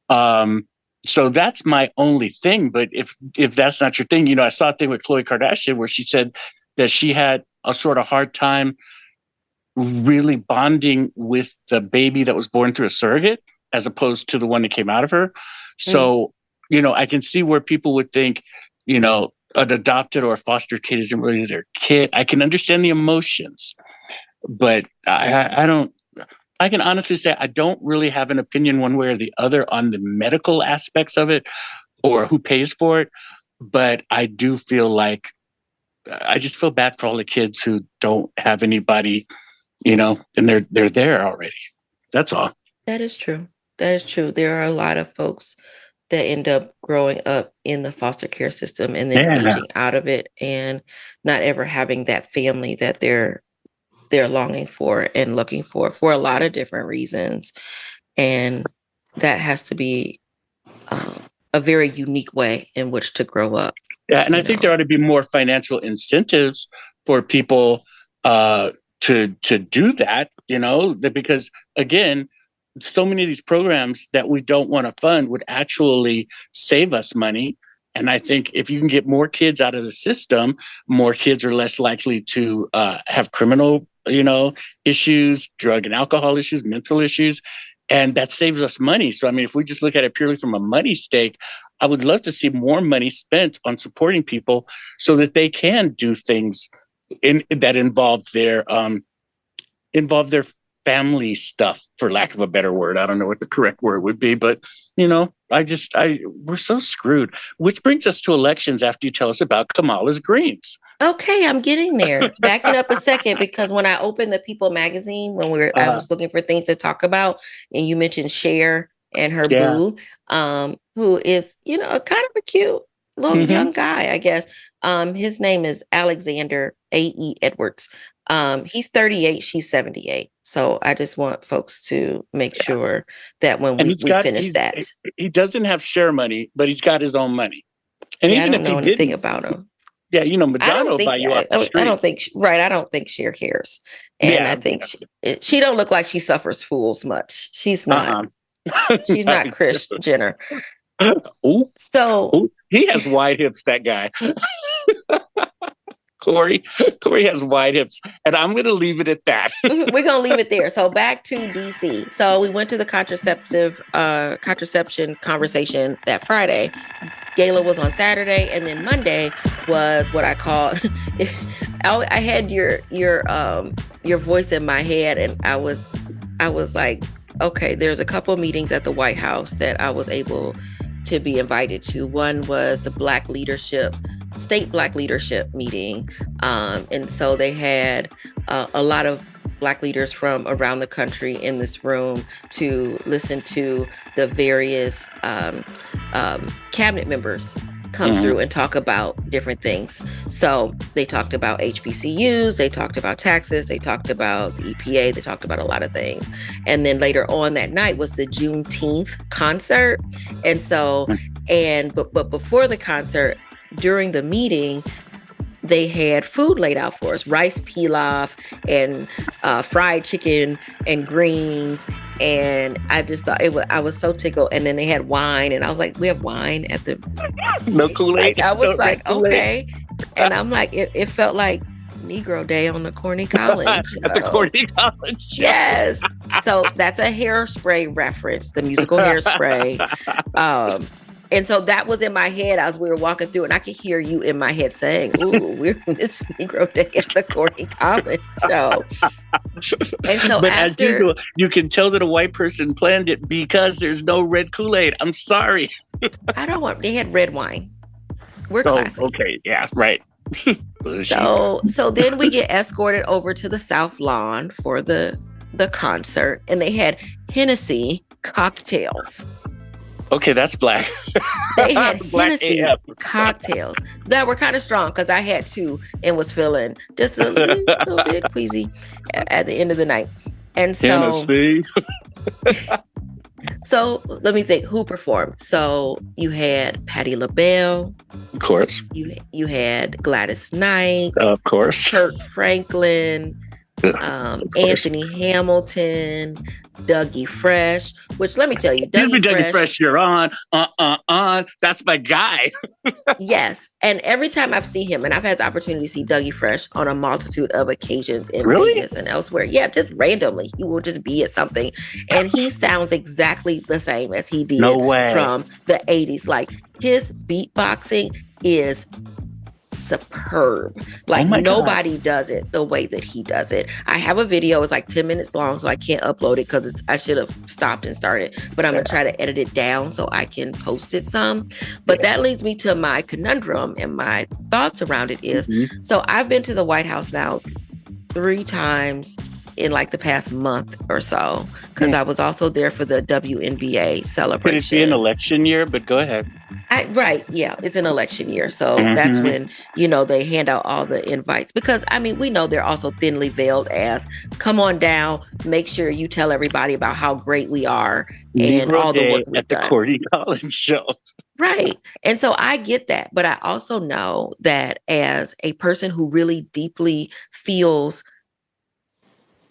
So that's my only thing. But if that's not your thing, I saw a thing with Khloe Kardashian where she said that she had a sort of hard time really bonding with the baby that was born through a surrogate as opposed to the one that came out of her. Mm. So, I can see where people would think, an adopted or a foster kid isn't really their kid. I can understand the emotions, but I don't. I can honestly say I don't really have an opinion one way or the other on the medical aspects of it or who pays for it. But I do feel like I just feel bad for all the kids who don't have anybody, and they're there already. That's all. That is true. That is true. There are a lot of folks that end up growing up in the foster care system and then Yeah. aging out of it and not ever having that family that they're longing for and looking for a lot of different reasons. And that has to be uh, a very unique way in which to grow up, Yeah, and I you think know. there ought to be more financial incentives for people to do that. Because again, so many of these programs that we don't want to fund would actually save us money. And I think if you can get more kids out of the system, more kids are less likely to have criminal, issues, drug and alcohol issues, mental issues, and that saves us money. So, I mean, if we just look at it purely from a money stake, I would love to see more money spent on supporting people so that they can do things that involve their family stuff, for lack of a better word. I don't know what the correct word would be, but we're so screwed. Which brings us to elections after you tell us about Kamala's Greens. Okay, I'm getting there. Backing up a second, because when I opened the People magazine, I Uh, was looking for things to talk about, and you mentioned share and her Yeah. boo, who is, a kind of a cute little Hmm. young guy, I guess. His name is Alexander A.E. Edwards. He's 38, she's 78. So I just want folks to make sure that when And we finish that. he doesn't have share money, but he's got his own money. And Yeah, I even don't if he know anything didn't, about him. yeah, I Madonna don't will buy think you off the I street. don't think right. I don't think Cher cares, and I Yeah. think she don't look like she suffers fools much. She's not. Uh-uh. She's not Kris Jenner. Ooh, So ooh, he has wide hips, that guy. Corey. Corey has wide hips. And I'm going to leave it at that. we're gonna leave it there. So back to DC. So we went to the contraception conversation that Friday. Gala was on Saturday, and then Monday was what I call. I had your voice in my head, and I was like, okay, there's a couple of meetings at the White House that I was able to be invited to. One was the state Black leadership meeting, and so they had a lot of Black leaders from around the country in this room to listen to the various cabinet members come through and talk about different things. So they talked about HBCUs, they talked about taxes, they talked about the EPA, they talked about a lot of things. And then later on that night was the Juneteenth concert. And so, but before the concert, during the meeting, they had food laid out for us: rice pilaf and fried chicken and greens. And I just thought I was so tickled. And then they had wine, and I was like, we have wine at the No Kool-Aid. I was No like, Kool-Aid. okay. And I'm like, it felt like Negro Day on the Corny College At the Corny College show. Yes. So that's a Hairspray reference, the musical Hairspray. And so that was in my head as we were walking through, and I could hear you in my head saying, ooh, we're this Negro Day at the Corny College show. And so but as usual, you can tell that a white person planned it because there's no red Kool-Aid. I'm sorry. they had red wine. We're classy. Okay, yeah, right. So then we get escorted over to the South Lawn for the concert, and they had Hennessy cocktails. Okay, that's black. They had Black Hennessy AF. cocktails that were kind of strong because I had two and was feeling just a little bit queasy at the end of the night. And so, Hennessy. so let me think, who performed? So you had Patti LaBelle. Of course. You had Gladys Knight. Of course. Kirk Franklin. Anthony Hamilton, Dougie Fresh, which let me tell you, Dougie Fresh, you're on. That's my guy. Yes. And every time I've seen him, and I've had the opportunity to see Dougie Fresh on a multitude of occasions in Vegas and elsewhere. Yeah, just randomly. He will just be at something. And he sounds exactly the same as he did from the 80s. Like his beatboxing is superb. Like nobody does it the way that he does it. I have a video. It's like 10 minutes long, so I can't upload it because I should have stopped and started. But I'm going to try to edit it down so I can post it some. But that leads me to my conundrum, and my thoughts around it is, so I've been to the White House now 3 times in like the past month or so, because I was also there for the WNBA celebration. Could it be an election year? But go ahead. Right. Yeah. It's an election year. So that's when, they hand out all the invites, because we know they're also thinly veiled as come on down, make sure you tell everybody about how great we are and Negro all the work we've at the done. Corny College show. Right. And so I get that. But I also know that as a person who really deeply feels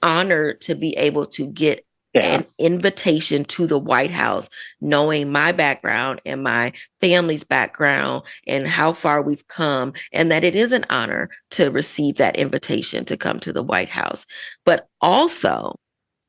honored to be able to get an invitation to the White House, knowing my background and my family's background and how far we've come, and that it is an honor to receive that invitation to come to the White House. But also,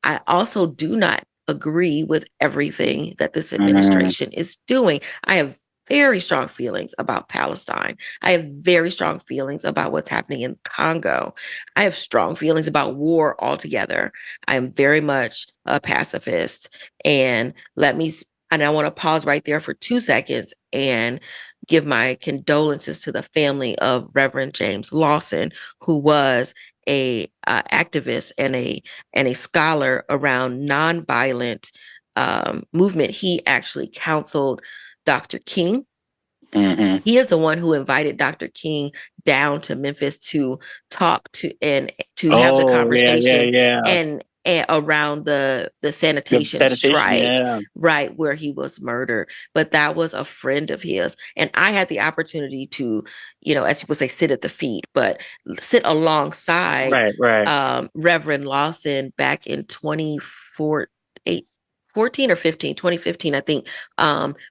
I also do not agree with everything that this administration is doing. I have very strong feelings about Palestine. I have very strong feelings about what's happening in Congo. I have strong feelings about war altogether. I am very much a pacifist. And I want to pause right there for 2 seconds and give my condolences to the family of Reverend James Lawson, who was a activist and a scholar around nonviolent movement, he actually counseled Dr. King. Mm-hmm. He is the one who invited Dr. King down to Memphis to talk to and to have the Oh, conversation yeah. and around the The sanitation sanitation, strike, yeah. right where he was murdered. But that was a friend of his, and I had the opportunity to, as people say, sit at the feet, but sit alongside Right. Reverend Lawson back in 2014 or 2015, I think,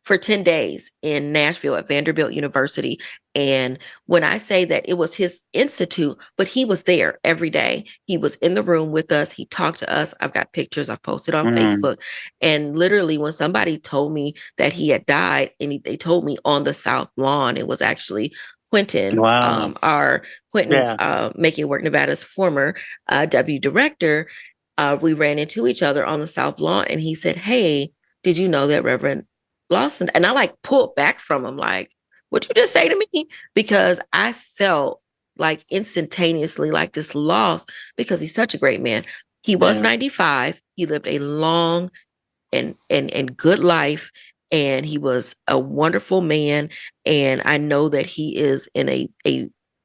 for 10 days in Nashville at Vanderbilt University. And when I say that it was his institute, but he was there every day. He was in the room with us. He talked to us. I've got pictures I've posted on Mm. Facebook. And literally, when somebody told me that he had died, and they told me on the South Lawn, it was actually Quentin, Wow. our Quentin, Yeah. Making Work Nevada's former W director. We ran into each other on the South Lawn, and he said, "Hey, did you know that Reverend Lawson?" And I like pulled back from him, like, "What'd you just say to me?" Because I felt like instantaneously like this loss, because he's such a great man. He was Yeah. 95. He lived a long and good life, and he was a wonderful man. And I know that he is in a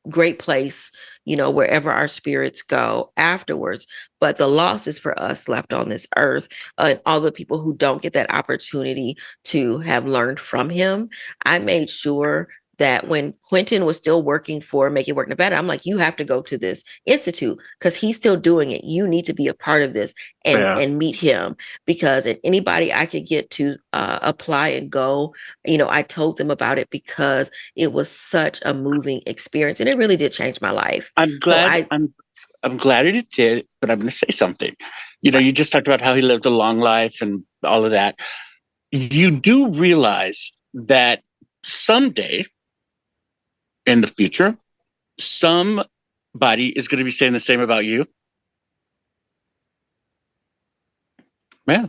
great place, wherever our spirits go afterwards. But the losses for us left on this earth, and all the people who don't get that opportunity to have learned from him, I made sure that when Quentin was still working for Make It Work Nevada, I'm like, you have to go to this institute because he's still doing it. You need to be a part of this Yeah. and meet him, because anybody I could get to apply and go, I told them about it because it was such a moving experience, and it really did change my life. I'm So glad I'm glad it did, but I'm gonna say something. You just talked about how he lived a long life and all of that. You do realize that someday in the future, somebody is going to be saying the same about you. Yeah.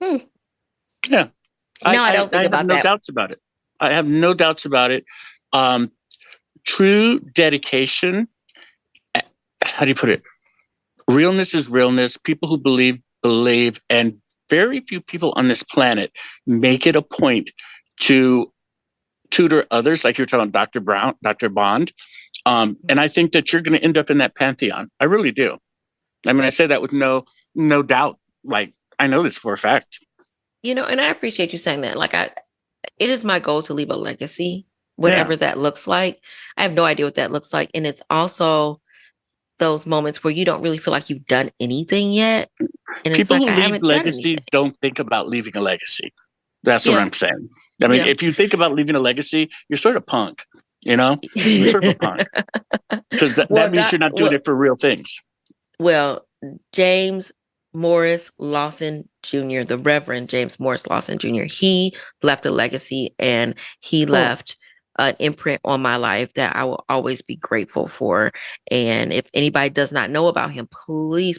Hmm. Yeah. No, I don't I think have about no that. doubts about it. I have no doubts about it. Um, True dedication. How do you put it? Realness is realness. People who believe, and very few people on this planet make it a point to tutor others, like you're talking about Dr. Brown, Dr. Bond. And I think that you're going to end up in that pantheon. I really do. I mean, I say that with no doubt. Like, I know this for a fact. And I appreciate you saying that. Like, it is my goal to leave a legacy, Yeah. whatever that looks like. I have no idea what that looks like. And it's also those moments where you don't really feel like you've done anything yet. And it's People like, who I leave haven't done anything. legacies don't think about leaving a legacy. That's what Yeah. I'm saying. I mean, Yeah. if you think about leaving a legacy, you're sort of punk, you know? You're sort of a punk because that well, means you're not doing well, it for real things. well, James Morris Lawson Jr., the Reverend James Morris Lawson Jr., he left a legacy, and he Cool. left an imprint on my life that I will always be grateful for. And if anybody does not know about him, please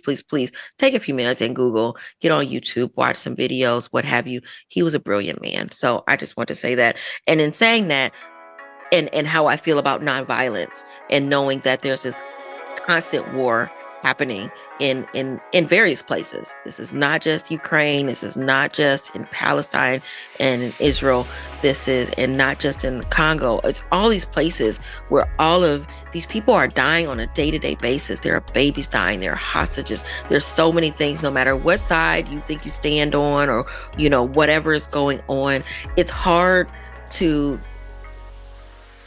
take a few minutes and Google, get on YouTube, watch some videos, what have you. He was a brilliant man. So I just want to say that. And in saying that, and how I feel about nonviolence, and knowing that there's this constant war happening in various places. This is not just Ukraine. This is not just in Palestine and in Israel. This is, and not just in Congo. It's all these places where all of these people are dying on a day-to-day basis. There are babies dying. There are hostages. There's so many things. No matter what side you think you stand on, or whatever is going on, it's hard to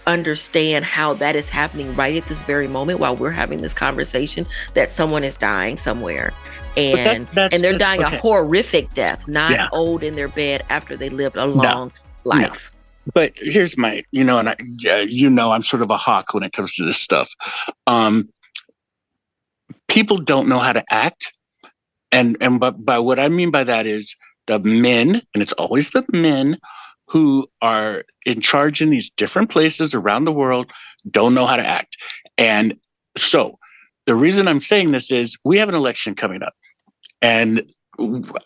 understand how that is happening right at this very moment while we're having this conversation, that someone is dying somewhere, But and that's they're dying a okay. horrific death, not Yeah. old in their bed after they lived a No. long life. But here's my, and I'm sort of a hawk when it comes to this stuff. People don't know how to act, but by what I mean by that is the men, and it's always the men who are in charge in these different places around the world, don't know how to act. And so the reason I'm saying this is we have an election coming up, and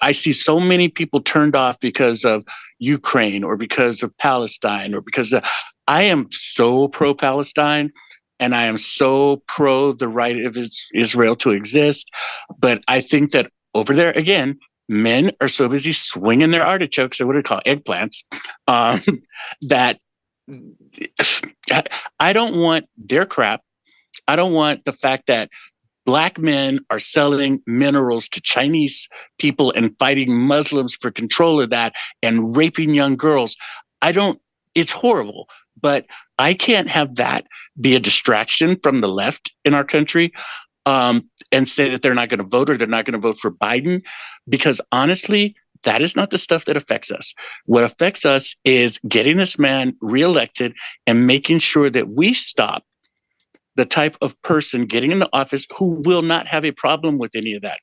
I see so many people turned off because of Ukraine or because of Palestine or I am so pro-Palestine, and I am so pro the right of Israel to exist. But I think that over there, again, Men are so busy swinging their artichokes, or what do we call eggplants, um, that I don't want their crap. I don't want the fact that Black men are selling minerals to Chinese people and fighting Muslims for control of that and raping young girls. I don't, it's horrible, but I can't have that be a distraction from the left in our country, and say that they're not going to vote or they're not going to vote for Biden, because honestly, that is not the stuff that affects us. What affects us is getting this man reelected and making sure that we stop the type of person getting into office who will not have a problem with any of that.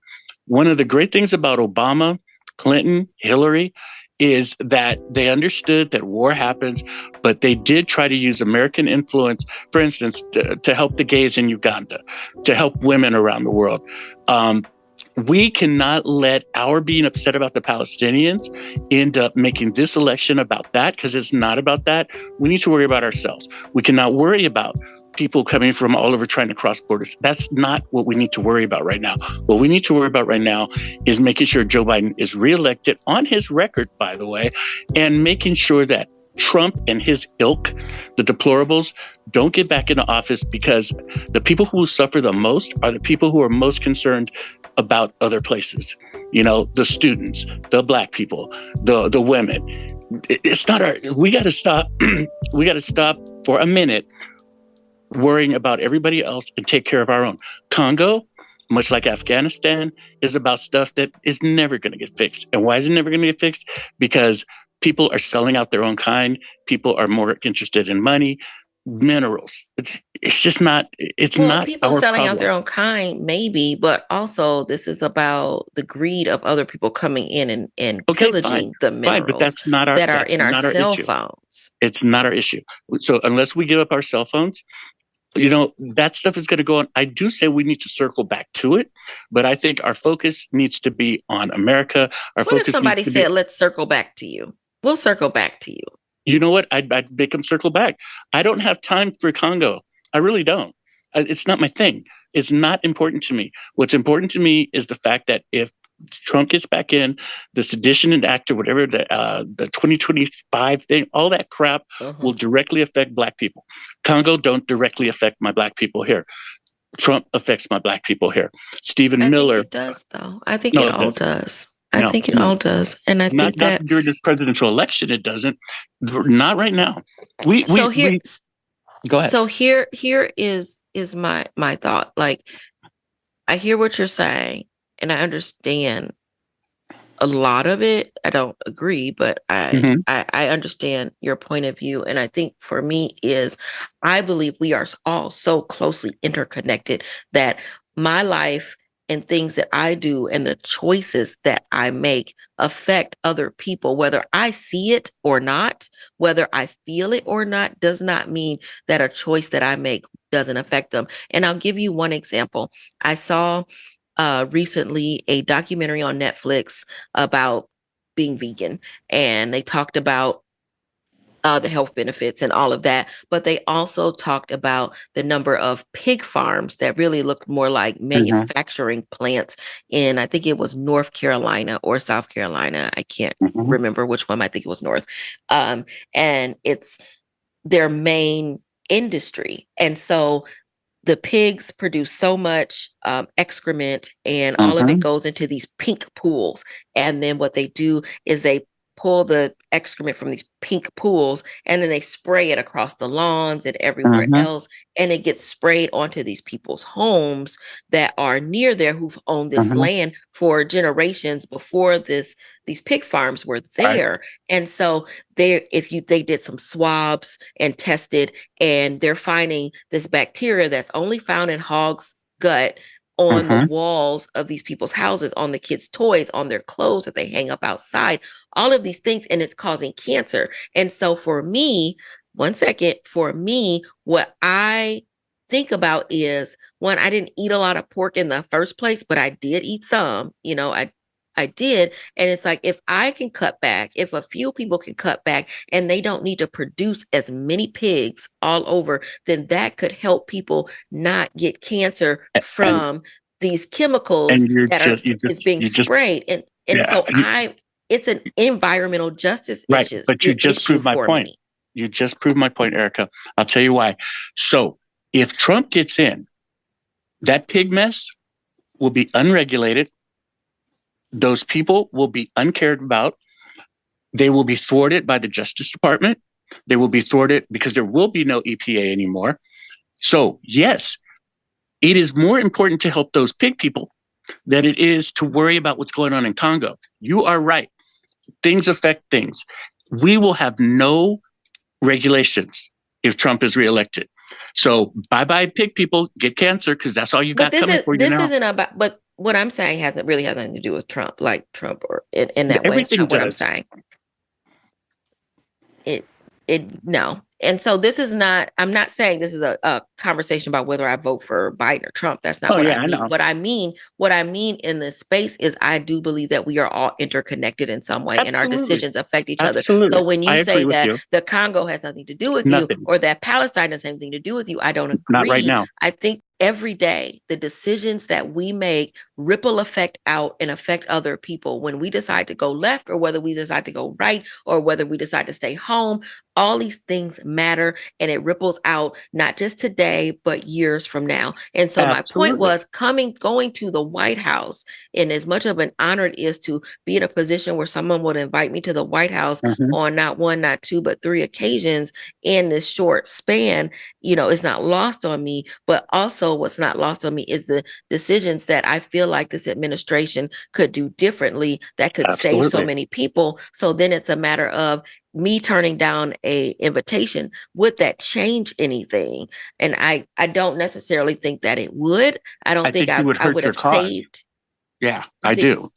One of the great things about Obama, Clinton, Hillary is that they understood that war happens, but they did try to use American influence, for instance, to help the gays in Uganda, to help women around the world. We cannot let our being upset about the Palestinians end up making this election about that, because it's not about that. We need to worry about ourselves. We cannot worry about people coming from all over trying to cross borders. That's not what we need to worry about right now. What we need to worry about right now is making sure Joe Biden is reelected on his record, by the way, and making sure that Trump and his ilk, the deplorables, don't get back into office, because the people who will suffer the most are the people who are most concerned about other places. You know, the students, the Black people, the women. It's not our, we got to stop. We got to stop for a minute worrying about everybody else and take care of our own. Congo, much like Afghanistan, is about stuff that is never going to get fixed. And why is it never going to get fixed? Because people are selling out their own kind. People are more interested in money, minerals. It's just not, it's Well, not people our selling out problem. their own kind, maybe, but also this is about the greed of other people coming in and Okay, fine, pillaging the fine, but minerals that are that's in our not our cell issue. phones. It's not our issue. So unless we give up our cell phones, you know, that stuff is going to go on. I do say we need to circle back to it, but I think our focus needs to be on America. Our What if focus needs somebody to be, said, let's circle back to you? We'll circle back to you. you know what? I'd make them circle back. I don't have time for Congo. I really don't. It's not my thing. It's not important to me. What's important to me is the fact that if Trump gets back in, the Sedition and Act or whatever, the 2025 thing, all that crap will Uh-huh. directly affect Black people. Congo don't directly affect my Black people here. Trump affects my Black people here. Stephen I think Miller, it does, though. I think no, it it all doesn't. does. I No, think it no, all does. And I think not that, during this presidential election. It doesn't. Not right now. We so we here, we go ahead. so here is my thought. Like, I hear what you're saying, and I understand a lot of it. I don't agree, but Hmm. I understand your point of view. And I think for me is I believe we are all so closely interconnected that my life and things that I do and the choices that I make affect other people, whether I see it or not, whether I feel it or not, does not mean that a choice that I make doesn't affect them. And I'll give you one example. I saw recently a documentary on Netflix about being vegan, and they talked about the health benefits and all of that. But they also talked about the number of pig farms that really looked more like Hmm. manufacturing plants in, I think it was North Carolina or South Carolina. I can't Hmm. remember which one. I think it was North. And it's their main industry. And so the pigs produce so much excrement, and all of it Hmm. goes into these pink pools. And then what they do is they pull the excrement from these pink pools, and then they spray it across the lawns and everywhere Hmm. else. And it gets sprayed onto these people's homes that are near there, who've owned this Hmm. land for generations before these pig farms were Right. there. And so they did some swabs and tested, and they're finding this bacteria that's only found in hogs gut on the Hmm. walls of these people's houses, on the kids' toys, on their clothes that they hang up outside, all of these things, and it's causing cancer. And so for me, one second, for me, what I think about is, one, I didn't eat a lot of pork in the first place, but I did eat some, I did. And it's like, if I can cut back, if a few people can cut back and they don't need to produce as many pigs all over, then that could help people not get cancer And from these chemicals and that are is being you just sprayed. And so it's an environmental justice right. But you just issue proved my for point. me. You just proved my point, Erika. I'll tell you why. So if Trump gets in, that pig mess will be unregulated. Those people will be uncared about. They will be thwarted by the Justice Department. They will be thwarted because there will be no EPA anymore. So, yes, it is more important to help those pig people than it is to worry about what's going on in Congo. You are right. Things affect things. We will have no regulations if Trump is reelected. So bye-bye pig people, get cancer, because that's all you got coming for you now. This isn't about, but what I'm saying has nothing to do with Trump, like Trump, or in that way. It's Everything not what I'm does. saying. No. And so this is not, I'm not saying this is a conversation about whether I vote for Biden or Trump. That's not what I mean. What I mean in this space is I do believe that we are all interconnected in some way. Absolutely. And our decisions affect each Absolutely. other. So when you say that you. the Congo has nothing to do with Nothing. you, or that Palestine has anything to do with you, I don't agree. Not right now. I think every day, the decisions that we make ripple effect out and affect other people. When we decide to go left, or whether we decide to go right, or whether we decide to stay home, all these things matter, and it ripples out not just today, but years from now. And so my point was going to the White House, and as much of an honor it is to be in a position where someone would invite me to the White House on not one, not two, but 3 occasions in this short span, it's not lost on me. But also what's not lost on me is the decisions that I feel like this administration could do differently that could save so many people. So then it's a matter of me turning down a invitation. Would that change anything? And I don't necessarily think that it would. I don't think I would have saved. Yeah, I do.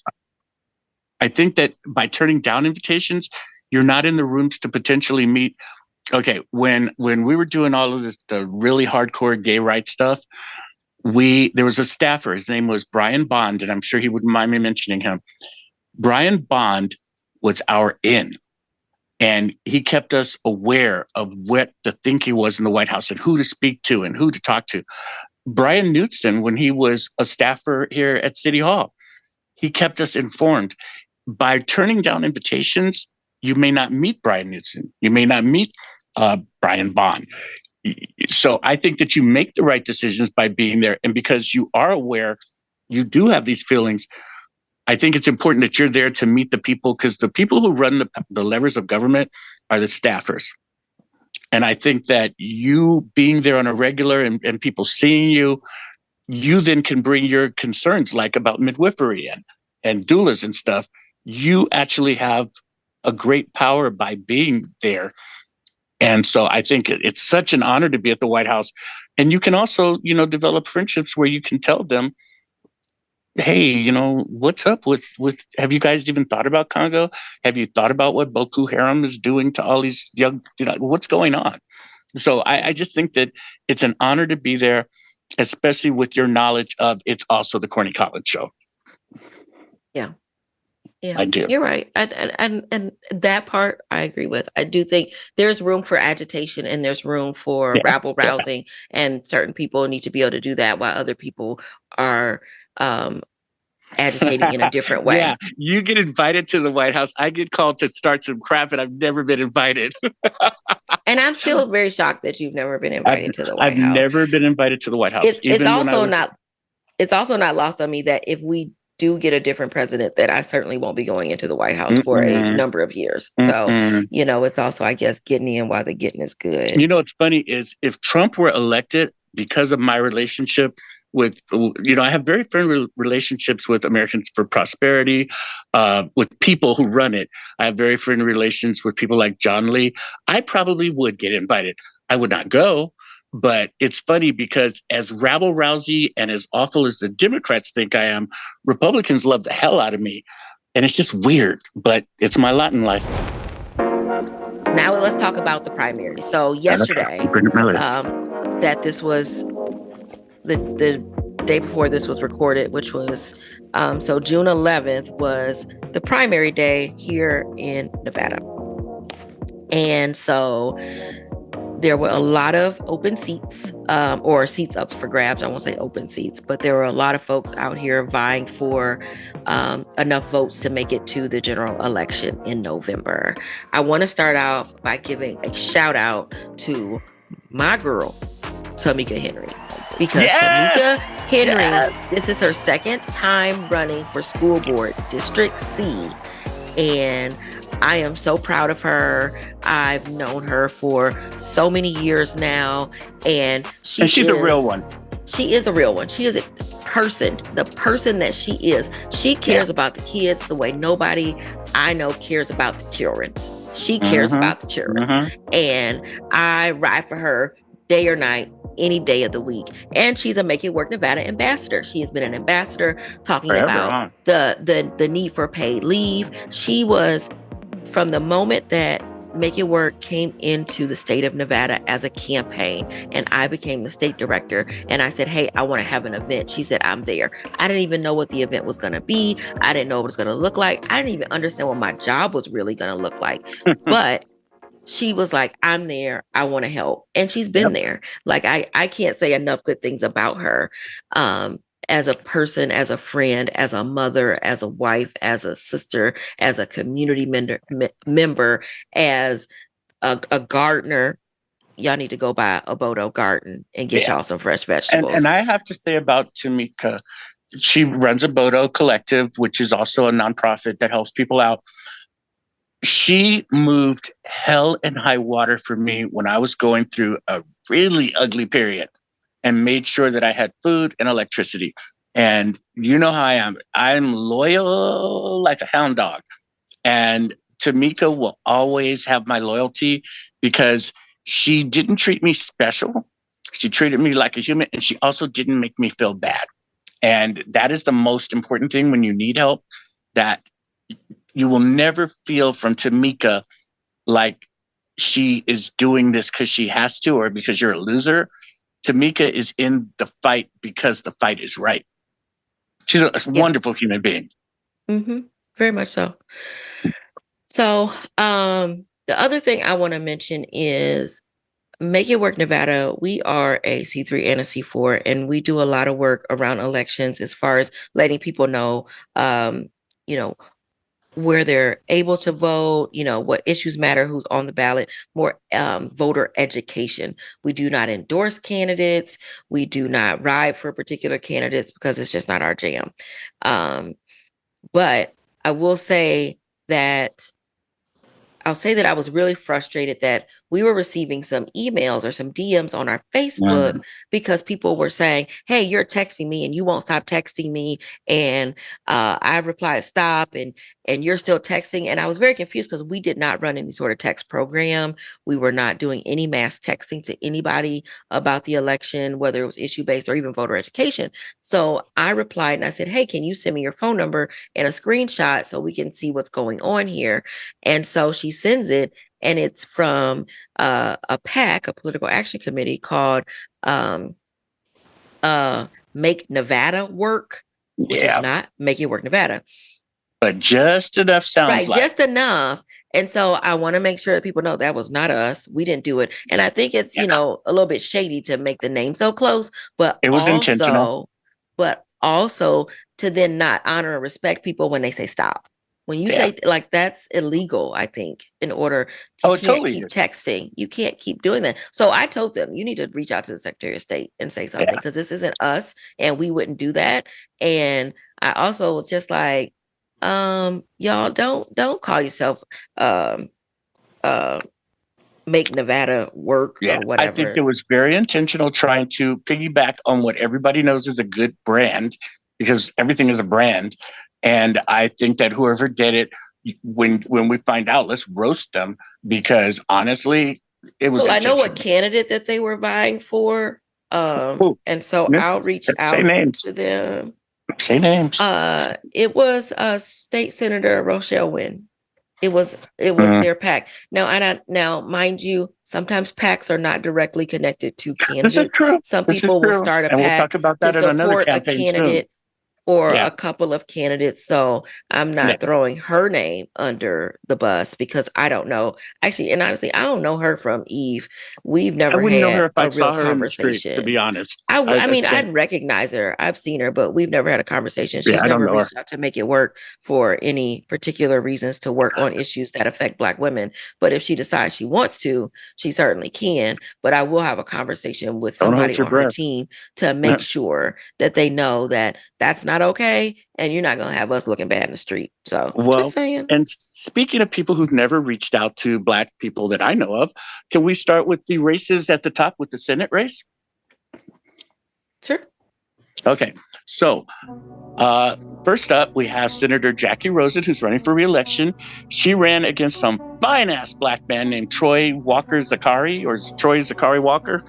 I think that by turning down invitations, you're not in the rooms to potentially meet. Okay, when we were doing all of this, the really hardcore gay rights stuff, there was a staffer. His name was Brian Bond, and I'm sure he wouldn't mind me mentioning him. Brian Bond was our in. And he kept us aware of what the thinking was in the White House and who to speak to and who to talk to. Brian Knudsen, when he was a staffer here at City Hall, he kept us informed. By turning down invitations, you may not meet Brian Knudsen. You may not meet Brian Bond. So I think that you make the right decisions by being there. And because you are aware, you do have these feelings. I think it's important that you're there to meet the people, because the people who run the levers of government are the staffers. And I think that you being there on a regular and people seeing you then can bring your concerns, like about midwifery and doulas and stuff. You actually have a great power by being there. And so I think it's such an honor to be at the White House. And you can also, develop friendships where you can tell them, hey, what's up with, have you guys even thought about Congo? Have you thought about what Boko Haram is doing to all these young, what's going on? So I just think that it's an honor to be there, especially with your knowledge of it's also the Corny Collins show. Yeah. Yeah, I do. You're right. And that part I agree with. I do think there's room for agitation, and there's room for rabble rousing, and certain people need to be able to do that while other people are agitating in a different way. Yeah, you get invited to the White House. I get called to start some crap, and I've never been invited. And I'm still very shocked that you've never been invited to the White House. I've never been invited to the White House. It's also not lost on me that if we do get a different president, that I certainly won't be going into the White House for a number of years. So, it's also, I guess, getting in while the getting is good. What's funny is if Trump were elected, because of my relationship with, I have very friendly relationships with Americans for Prosperity, with people who run it. I have very friendly relations with people like John Lee. I probably would get invited. I would not go. But it's funny because as rabble-rousy and as awful as the Democrats think I am, Republicans love the hell out of me. And it's just weird, but it's my lot in life. Now let's talk about the primary. So yesterday, that this was the day before this was recorded, which was, so June 11th was the primary day here in Nevada. And so there were a lot of open seats, or seats up for grabs. I won't say open seats, but there were a lot of folks out here vying for enough votes to make it to the general election in November. I want to start off by giving a shout out to my girl, Tamika Henry, because Tamika Henry, this is her second time running for school board, District C, and I am so proud of her. I've known her for so many years now, and she's a real one. She is a real one. She is a person, the person that she is. She cares about the kids the way nobody I know cares about the children. She cares about the children, and I ride for her day or night, any day of the week. And she's a Make It Work Nevada ambassador. She has been an ambassador talking about the need for paid leave. She was, from the moment that Make It Work came into the state of Nevada as a campaign, and I became the state director, and I said, hey, I want to have an event. She said, I'm there. I didn't even know what the event was going to be. I didn't know what it was going to look like. I didn't even understand what my job was really going to look like. But she was like, I'm there. I want to help. And she's been there. Like, I can't say enough good things about her. As a person, as a friend, as a mother, as a wife, as a sister, as a community member, as a gardener. Y'all need to go by a Bodo garden and get y'all some fresh vegetables. And I have to say about Tamika, she runs a Bodo collective, which is also a nonprofit that helps people out. She moved hell and high water for me when I was going through a really ugly period, and made sure that I had food and electricity. And you know how I am. I'm loyal like a hound dog. And Tamika will always have my loyalty because she didn't treat me special. She treated me like a human, and she also didn't make me feel bad. And that is the most important thing when you need help, that you will never feel from Tamika like she is doing this because she has to or because you're a loser. Tamika is in the fight because the fight is right. She's a wonderful human being. Very much so. So the other thing I want to mention is Make It Work Nevada. We are a C3 and a C4, and we do a lot of work around elections as far as letting people know, where they're able to vote, what issues matter, who's on the ballot, more voter education. We do not endorse candidates. We do not ride for particular candidates because it's just not our jam. But I will say that I was really frustrated that we were receiving some emails or some DMs on our Facebook because people were saying, hey, you're texting me and you won't stop texting me. And I replied, stop. And you're still texting. And I was very confused because we did not run any sort of text program. We were not doing any mass texting to anybody about the election, whether it was issue-based or even voter education. So I replied and I said, hey, can you send me your phone number and a screenshot so we can see what's going on here? And so she sends it, and it's from a PAC, a political action committee called Make Nevada Work, which is not Make It Work Nevada. But just enough sounds like. Just enough. And so I want to make sure that people know that was not us. We didn't do it. And I think it's, a little bit shady to make the name so close, but it was intentional. But also to then not honor and respect people when they say stop. When you say, like, that's illegal, I think, in order to keep texting. You can't keep doing that. So I told them, you need to reach out to the Secretary of State and say something, because this isn't us and we wouldn't do that. And I also was just like, y'all don't call yourself Make Nevada Work or whatever. I think it was very intentional, trying to piggyback on what everybody knows is a good brand, because everything is a brand. And I think that whoever did it, when we find out, let's roast them, because honestly, it was. Well, I know what candidate that they were vying for, and so I'll reach out to them. Say names. It was State Senator Rochelle Wynn. It was their PAC. Now, mind you, sometimes PACs are not directly connected to candidates. This is true. Some people will start a PAC we'll talk about that to in another support a campaign candidate. soon. or Yeah. a couple of candidates. So I'm Yeah. not throwing her name under the bus because I don't know. Actually, and honestly, I don't know her from Eve. We've I never wouldn't know her had if I a real saw her in the street, to conversation. be honest. I I'd mean, say, I'd recognize her. I've seen her, but we've never had a conversation. yeah, She's I don't never know her. reached out to make it work for any particular reasons to work on issues that affect Black women. But if she decides she wants to, she certainly can. But I will have a conversation with Don't hold somebody your on her breath. team to make sure that they know that that's not okay, and you're not going to have us looking bad in the street. So just Well, saying. and speaking of people who've never reached out to Black people that I know of, can we start with the races at the top with the Senate race? Sure. Okay, so first up, we have Senator Jackie Rosen, who's running for re-election. She ran against some fine-ass Black man named Troy Walker Zachary, or Troy Zachary Walker.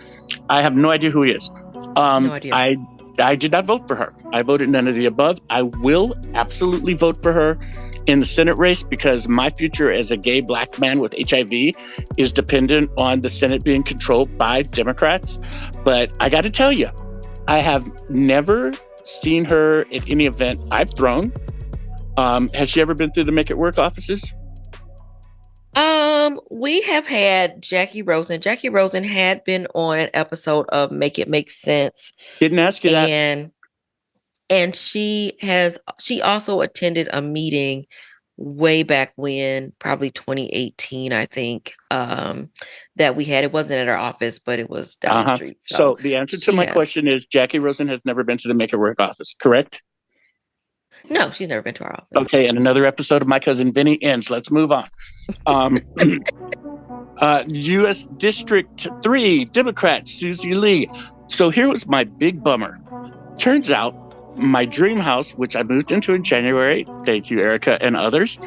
I have no idea who he is. No idea. I did not vote for her. I voted none of the above. I will absolutely vote for her in the Senate race because my future as a gay Black man with HIV is dependent on the Senate being controlled by Democrats. But I got to tell you, I have never seen her at any event I've thrown. Has she ever been through the Make It Work offices? We have had Jackie Rosen. Jackie Rosen had been on an episode of Make It Make Sense. Didn't ask you that. And she also attended a meeting way back when, probably 2018, I think, that we had. It wasn't at our office, but it was down the street. So the answer to my question is Jackie Rosen has never been to the Make It Work office, correct? No, she's never been to our office. Okay, and another episode of My Cousin Vinny ends. Let's move on. U.S. District 3, Democrat Susie Lee. So here was my big bummer. Turns out my dream house, which I moved into in January, thank you, Erika and others,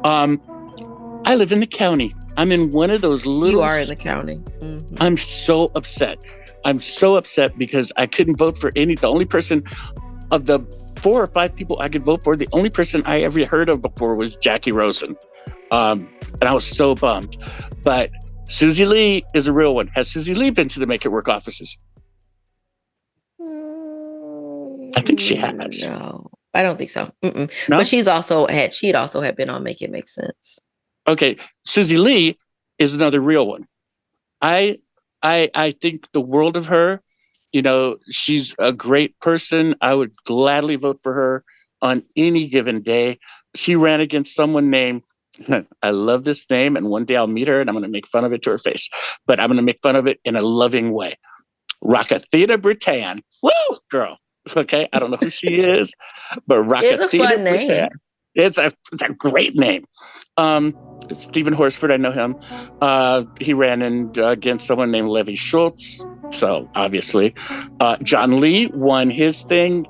I live in the county. I'm in one of those little... You are in the county. Mm-hmm. I'm so upset. I'm so upset because I couldn't vote for the only person of the 4 or 5 people I could vote for, the only person I ever heard of before was Jackie Rosen. And I was so bummed. But Susie Lee is a real one. Has Susie Lee been to the Make It Work offices? I think she has. No, I don't think so. No? But she had also had been on Make It Make Sense. Okay, Susie Lee is another real one. I think the world of her. You know, she's a great person. I would gladly vote for her on any given day. She ran against someone named, I love this name, and one day I'll meet her and I'm going to make fun of it to her face. But I'm going to make fun of it in a loving way. Rockathina Britain. Woo, girl. Okay, I don't know who she is, but Rockathina Britain. It's a great name. Stephen Horsford, I know him. He ran against someone named Levi Schultz. So obviously, John Lee won his thing.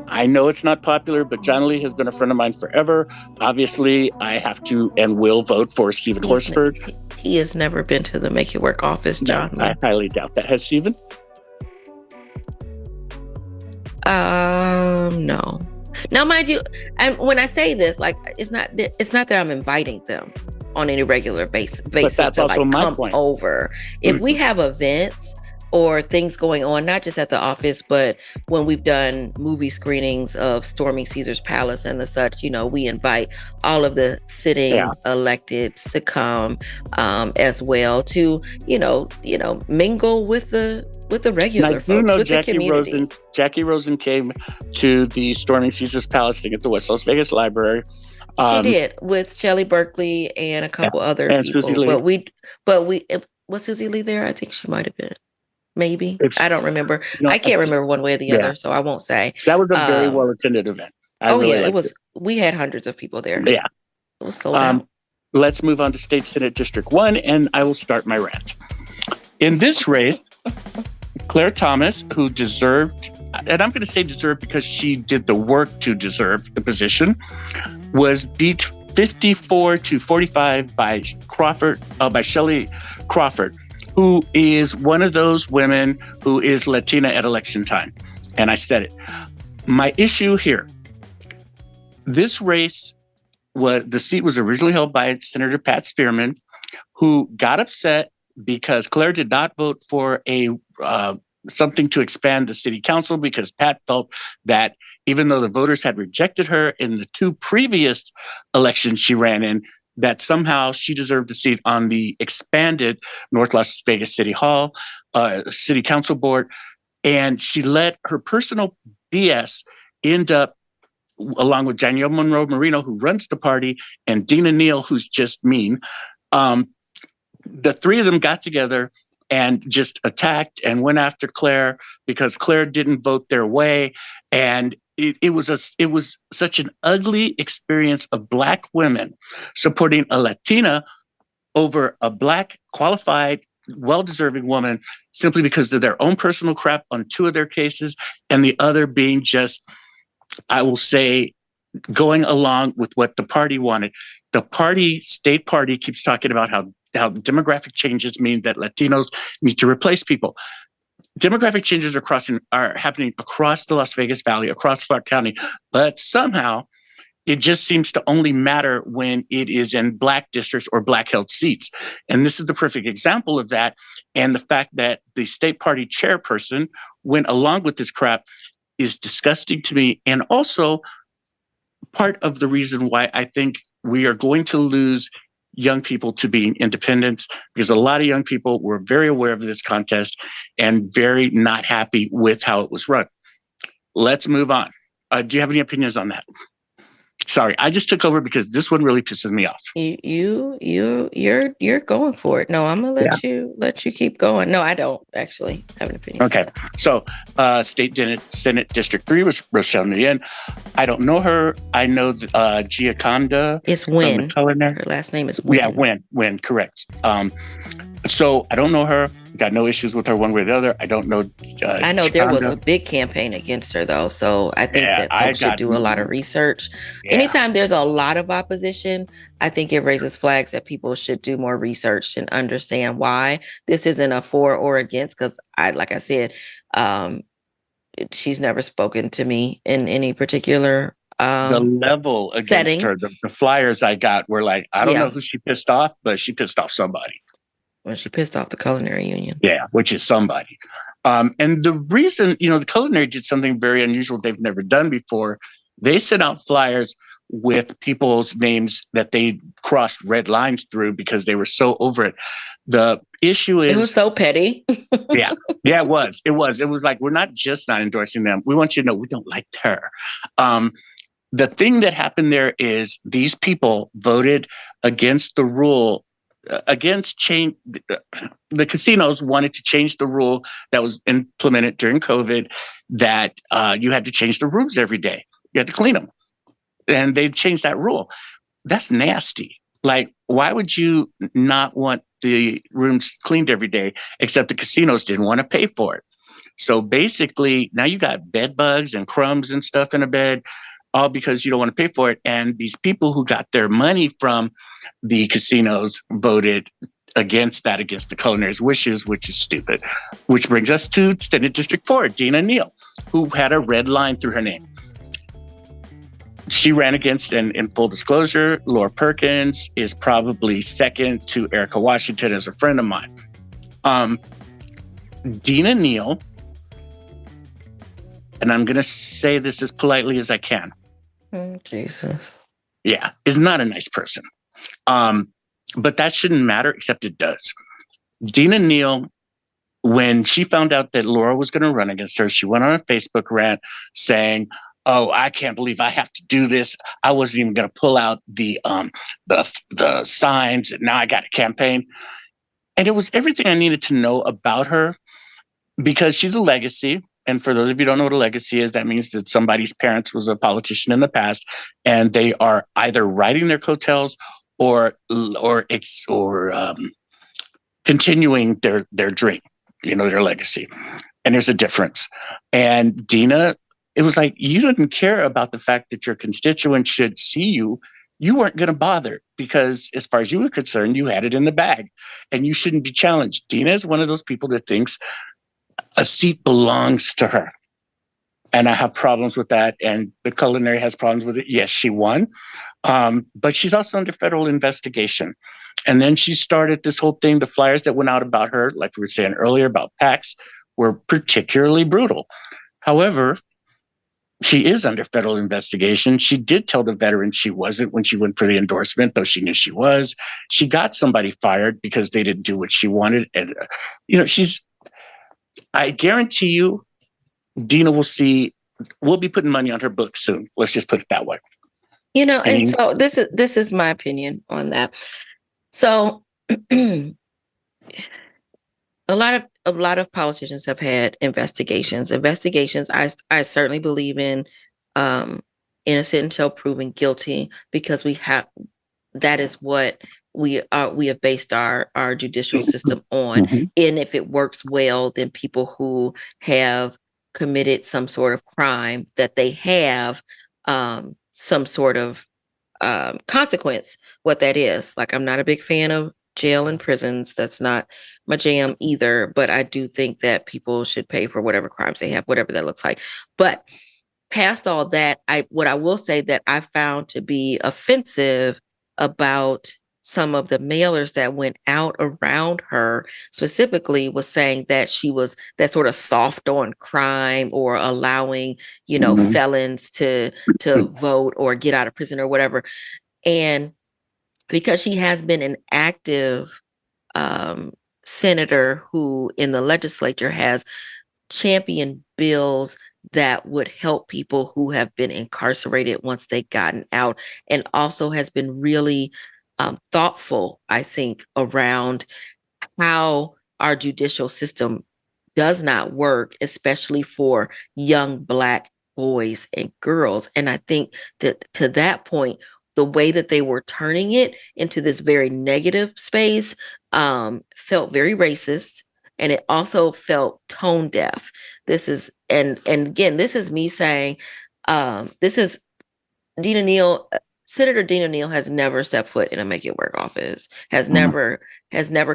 I know it's not popular, but John Lee has been a friend of mine forever. Obviously, I have to and will vote for Stephen Horsford. He has never been to the Make It Work office, John Lee. I highly doubt that. Has Stephen? No. Now, mind you, and when I say this, like, it's not that I'm inviting them on any regular basis to like come over. If we have events or things going on, not just at the office, but when we've done movie screenings of Storming Caesar's Palace and the such, you know, we invite all of the sitting electeds to come as well to, you know, mingle with the regular folks, with the community. Jackie Rosen came to the Storming Caesar's Palace thing at the West Las Vegas Library. She did with Shelley Berkeley and a couple other people. Susie Lee. But was Susie Lee there? I think she might have been. Maybe. I don't remember. I can't remember one way or the other, so I won't say. That was a very well-attended event. It was. We had hundreds of people there. Yeah. It was sold out. Let's move on to State Senate District 1, and I will start my rant. In this race, Claire Thomas, who deserved, and I'm going to say deserved because she did the work to deserve the position, was beat 54-45 by Shelley Crawford, who is one of those women who is Latina at election time. And I said it. My issue here, this race, the seat was originally held by Senator Pat Spearman, who got upset because Claire did not vote for a something to expand the city council because Pat felt that even though the voters had rejected her in the 2 previous elections she ran in, that somehow she deserved a seat on the expanded North Las Vegas City Hall, City Council Board. And she let her personal BS end up, along with Danielle Monroe Marino, who runs the party, and Dina Neal, who's just mean. The 3 of them got together and just attacked and went after Claire because Claire didn't vote their way. And it was such an ugly experience of Black women supporting a Latina over a Black, qualified, well-deserving woman simply because of their own personal crap on 2 of their cases, and the other being just, I will say, going along with what the party wanted. The party, state party, keeps talking about how demographic changes mean that Latinos need to replace people. Demographic changes are happening across the Las Vegas Valley, across Clark County, but somehow it just seems to only matter when it is in Black districts or Black held seats. And this is the perfect example of that. And the fact that the state party chairperson went along with this crap is disgusting to me. And also part of the reason why I think we are going to lose young people to being independent, because a lot of young people were very aware of this contest and very not happy with how it was run. Let's move on. Do you have any opinions on that? Sorry, I just took over because this one really pisses me off. You're going for it. No, I'm gonna let you keep going. No, I don't actually have an opinion. Okay, so State Senate District 3 was Rochelle Nguyen. I don't know her. I know Giaconda. It's Wynn. Her last name is Wynn. Yeah, Wynn, correct. So I don't know her. Got no issues with her one way or the other. I don't know. I know there was a big campaign against her, though. So I think that folks should do a lot of research. Yeah. Anytime there's a lot of opposition, I think it raises flags that people should do more research and understand why this isn't a for or against. Because like I said, she's never spoken to me in any particular the level against setting. Her. The flyers I got were like, I don't know who she pissed off, but she pissed off somebody. Well, she pissed off the Culinary Union. Yeah, which is somebody. And the reason, the Culinary did something very unusual they've never done before. They sent out flyers with people's names that they crossed red lines through because they were so over it. The issue is... It was so petty. Yeah, it was. It was like, we're not just not endorsing them. We want you to know we don't like her. The thing that happened there is these people voted against the rule against change. The casinos wanted to change the rule that was implemented during COVID that you had to change the rooms every day. You had to clean them. And they changed that rule. That's nasty. Like, why would you not want the rooms cleaned every day, except the casinos didn't want to pay for it? So basically, now you got bed bugs and crumbs and stuff in a bed, all because you don't want to pay for it. And these people who got their money from the casinos voted against the Culinary's wishes, which is stupid. Which brings us to Senate District 4, Dina Neal, who had a red line through her name. She ran against, and in full disclosure, Laura Perkins is probably second to Erika Washington as a friend of mine. Dina Neal, and I'm going to say this as politely as I can. Jesus. Yeah, is not a nice person. But that shouldn't matter, except it does. Dina Neal, when she found out that Laura was going to run against her, she went on a Facebook rant saying, "Oh, I can't believe I have to do this. I wasn't even going to pull out the signs, and now I got a campaign." And it was everything I needed to know about her, because she's a legacy. And for those of you who don't know what a legacy is, that means that somebody's parents was a politician in the past, and they are either riding their coattails or continuing their dream, their legacy. And there's a difference. And Dina, it was like, you didn't care about the fact that your constituents should see you. You weren't going to bother because as far as you were concerned, you had it in the bag and you shouldn't be challenged. Dina is one of those people that thinks a seat belongs to her. And I have problems with that. And the Culinary has problems with it. Yes, she won. But she's also under federal investigation. And then she started this whole thing, the flyers that went out about her, like we were saying earlier, about PACs, were particularly brutal. However, she is under federal investigation. She did tell the veteran she wasn't when she went for the endorsement, though she knew she was. She got somebody fired because they didn't do what she wanted. And, I guarantee you, Dina we'll be putting money on her book soon. Let's just put it that way. And so this is my opinion on that. So a lot of politicians have had investigations. I certainly believe in innocent until proven guilty, because that is what we have based our judicial system on. Mm-hmm. And if it works well, then people who have committed some sort of crime, that they have some sort of consequence, what that is. Like, I'm not a big fan of jail and prisons. That's not my jam either. But I do think that people should pay for whatever crimes they have, whatever that looks like. But past all that, what I will say that I found to be offensive about some of the mailers that went out around her specifically was saying that she was that sort of soft on crime, or allowing, Mm-hmm. felons to vote or get out of prison or whatever. And because she has been an active senator who in the legislature has championed bills that would help people who have been incarcerated once they've gotten out, and also has been really thoughtful, I think, around how our judicial system does not work, especially for young Black boys and girls. And I think that to that point, the way that they were turning it into this very negative space felt very racist. And it also felt tone deaf. This is, and again, this is me saying, this is Dina Neal. Senator Dina Neal has never stepped foot in a Make It Work office, has never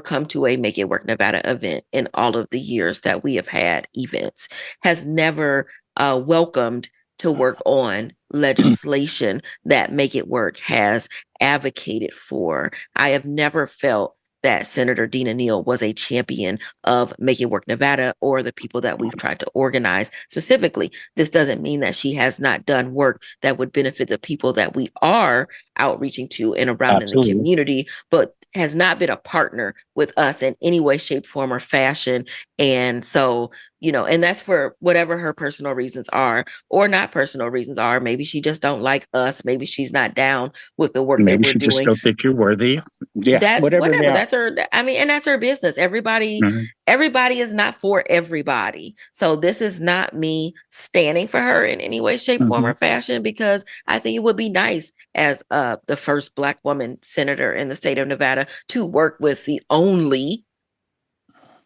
come to a Make It Work Nevada event in all of the years that we have had events, has never welcomed to work on legislation that Make It Work has advocated for. I have never felt that Senator Dina Neal was a champion of Make It Work Nevada or the people that we've tried to organize specifically. This doesn't mean that she has not done work that would benefit the people that we are outreaching to and around Absolutely. in the community, but has not been a partner with us in any way, shape, form, or fashion. And so, and that's for whatever her personal reasons are, or not personal reasons are. Maybe she just don't like us. Maybe she's not down with the work that we're doing. Maybe she just don't think you're worthy. Yeah, whatever. That's her. I mean, and that's her business. Everybody is not for everybody. So this is not me standing for her in any way, shape, form, or fashion, because I think it would be nice as the first Black woman senator in the state of Nevada to work with the only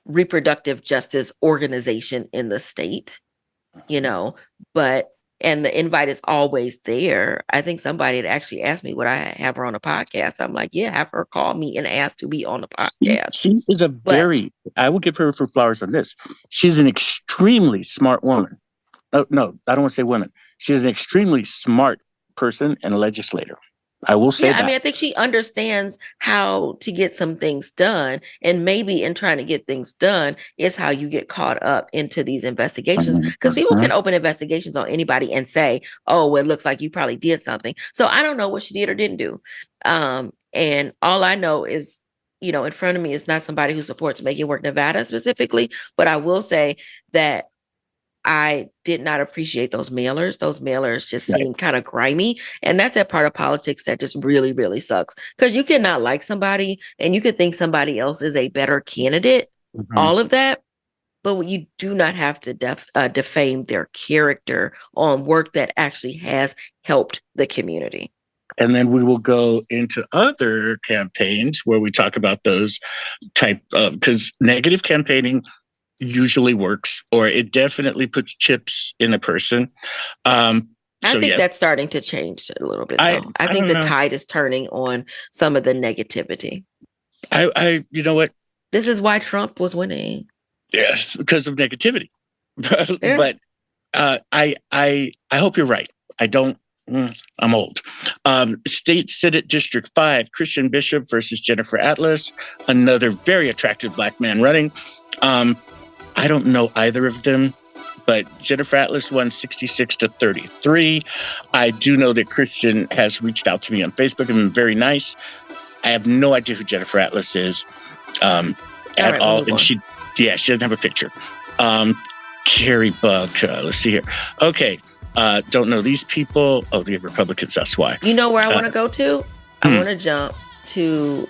reproductive justice organization in the state, but and the invite is always there. I think somebody had actually asked me would I have her on a podcast. I'm like, yeah, have her call me and ask to be on the podcast. She is I will give her flowers on this. She's an extremely smart woman. No, I don't want to say women. She's an extremely smart person and a legislator. I will say that. I mean, I think she understands how to get some things done. And maybe in trying to get things done is how you get caught up into these investigations. Because people can open investigations on anybody and say, oh, well, it looks like you probably did something. So I don't know what she did or didn't do. And all I know is, in front of me is not somebody who supports Make It Work Nevada specifically. But I will say that I did not appreciate those mailers. Those mailers just seem kind of grimy. And that's that part of politics that just really, really sucks. Because you cannot like somebody and you could think somebody else is a better candidate, all of that. But you do not have to defame their character on work that actually has helped the community. And then we will go into other campaigns where we talk about those type of, because negative campaigning usually works, or it definitely puts chips in a person. I think that's starting to change a little bit, though. I think the tide is turning on some of the negativity. You know what? This is why Trump was winning. Yes, because of negativity. But I hope you're right. I don't. I'm old. State Senate District 5, Christian Bishop versus Jennifer Atlas, another very attractive Black man running. I don't know either of them, but Jennifer Atlas won 66-33. I do know that Christian has reached out to me on Facebook and been very nice. I have no idea who Jennifer Atlas is at all. And she doesn't have a picture. Carrie Buck, let's see here. Okay. Don't know these people. Oh, the Republicans, that's why. You know where I want to go to? I want to jump to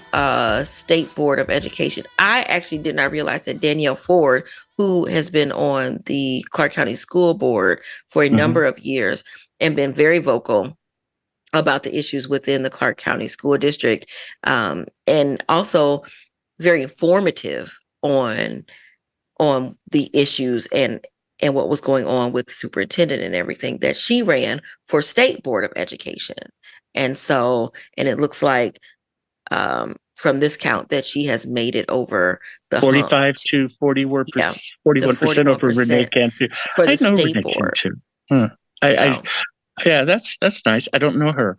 State Board of Education. I actually did not realize that Danielle Ford, who has been on the Clark County School Board for a number of years and been very vocal about the issues within the Clark County School District, and also very informative on the issues and what was going on with the superintendent and everything, that she ran for State Board of Education. And it looks like from this count that she has made it over the 45 to 41% over Renee Cantu. For the State Board. Yeah, that's nice. I don't know her.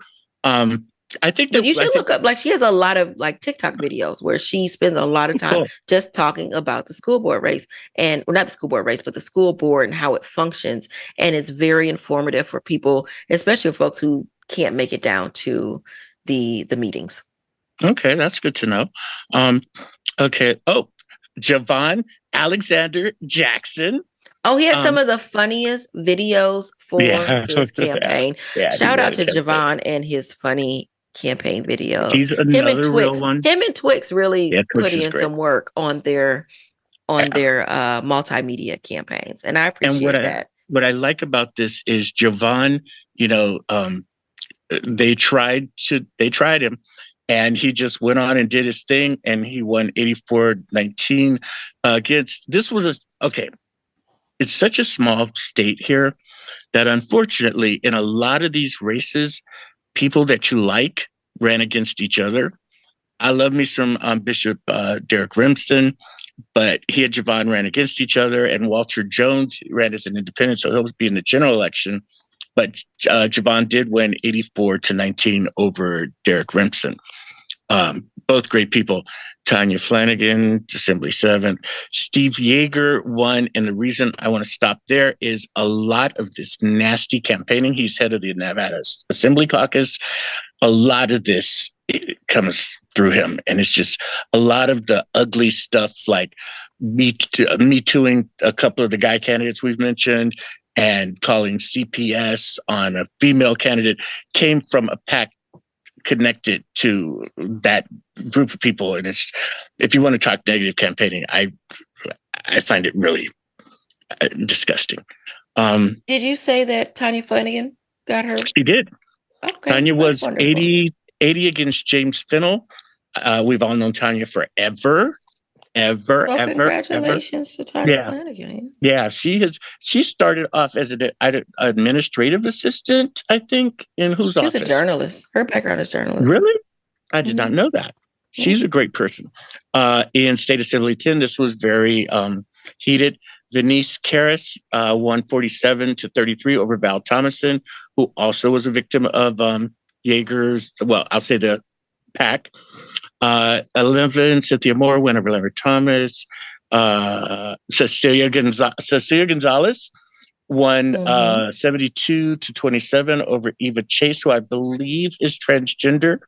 I think that you should look up, like, she has a lot of like TikTok videos where she spends a lot of time just talking about the school board race, and not the school board race, but the school board and how it functions. And it's very informative for people, especially for folks who can't make it down to the meetings. Okay, that's good to know. Okay. Oh, Javon Alexander Jackson. Oh, he had some of the funniest videos for his campaign. Shout out to Javon and his funny campaign videos. He's another real one. Him and Twix really put in some work on their multimedia campaigns, and I appreciate that. What I like about this is Javon. They tried him, and he just went on and did his thing, and he won 84-19 against. This was it's such a small state here that unfortunately in a lot of these races, people that you like ran against each other. I love me some Bishop Derek Remsen, but he and Javon ran against each other, and Walter Jones ran as an independent, so he'll be in the general election. But Javon did win 84-19 over Derek Remsen. Both great people. Tanya Flanagan, Assembly 7. Steve Yeager won. And the reason I want to stop there is a lot of this nasty campaigning. He's head of the Nevada Assembly Caucus. A lot of this comes through him. And it's just a lot of the ugly stuff, like me tooing a couple of the guy candidates we've mentioned and calling CPS on a female candidate, came from a PAC connected to that group of people. And it's, if you want to talk negative campaigning, I find it really disgusting. Did you say that Tanya Flanagan got her? She did. Okay, Tanya was 80 against James Fennell. We've all known Tanya forever. Congratulations to Tanya Flanagan. Yeah, she started off as an administrative assistant, I think, in whose office? She's a journalist. Her background is journalism. Really? I did not know that. She's a great person. In State Assembly 10, this was very heated. Venice Karras won 47-33 over Val Thomason, who also was a victim of Yeager's, well, I'll say the PAC. 11, Cynthia Moore went over Larry Thomas. Cecilia Gonzalez won 72-27 over Eva Chase, who I believe is transgender.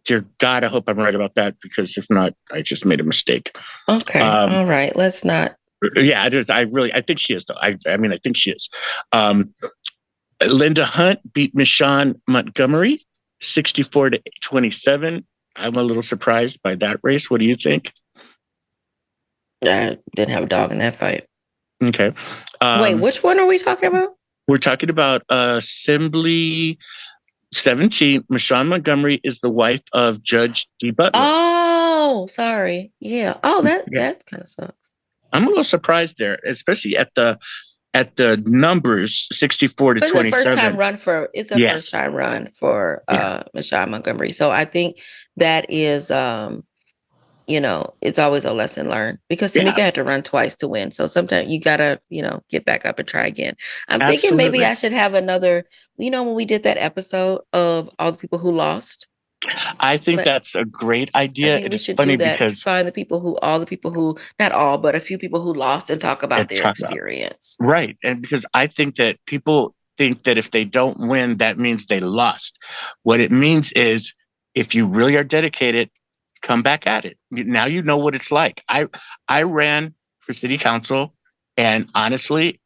Dear God, I hope I'm right about that, because if not, I just made a mistake. Okay. All right. Let's not. Yeah, I think she is, though. I think she is. Linda Hunt beat Michonne Montgomery 64-27. I'm a little surprised by that race. What do you think? I didn't have a dog in that fight. Okay. Wait, which one are we talking about? We're talking about Assembly 17. Michonne Montgomery is the wife of Judge D. Butler. Oh, sorry. Yeah. Oh, that kind of sucks. I'm a little surprised there, especially at the numbers, 64-27. It's a first time run for Michonne Montgomery. So I think that is, it's always a lesson learned, because Tamika had to run twice to win. So sometimes you gotta, get back up and try again. I'm thinking maybe I should have another, when we did that episode of all the people who lost. I think Let, that's a great I idea. think And we it's should funny do that. because Find all the people who, not all, but a few people who lost and talk about it's their experience. right. And because I think that people think that if they don't win, that means they lost. What it means is if you really are dedicated, come back at it. Now you know what it's like. I ran for city council, and honestly,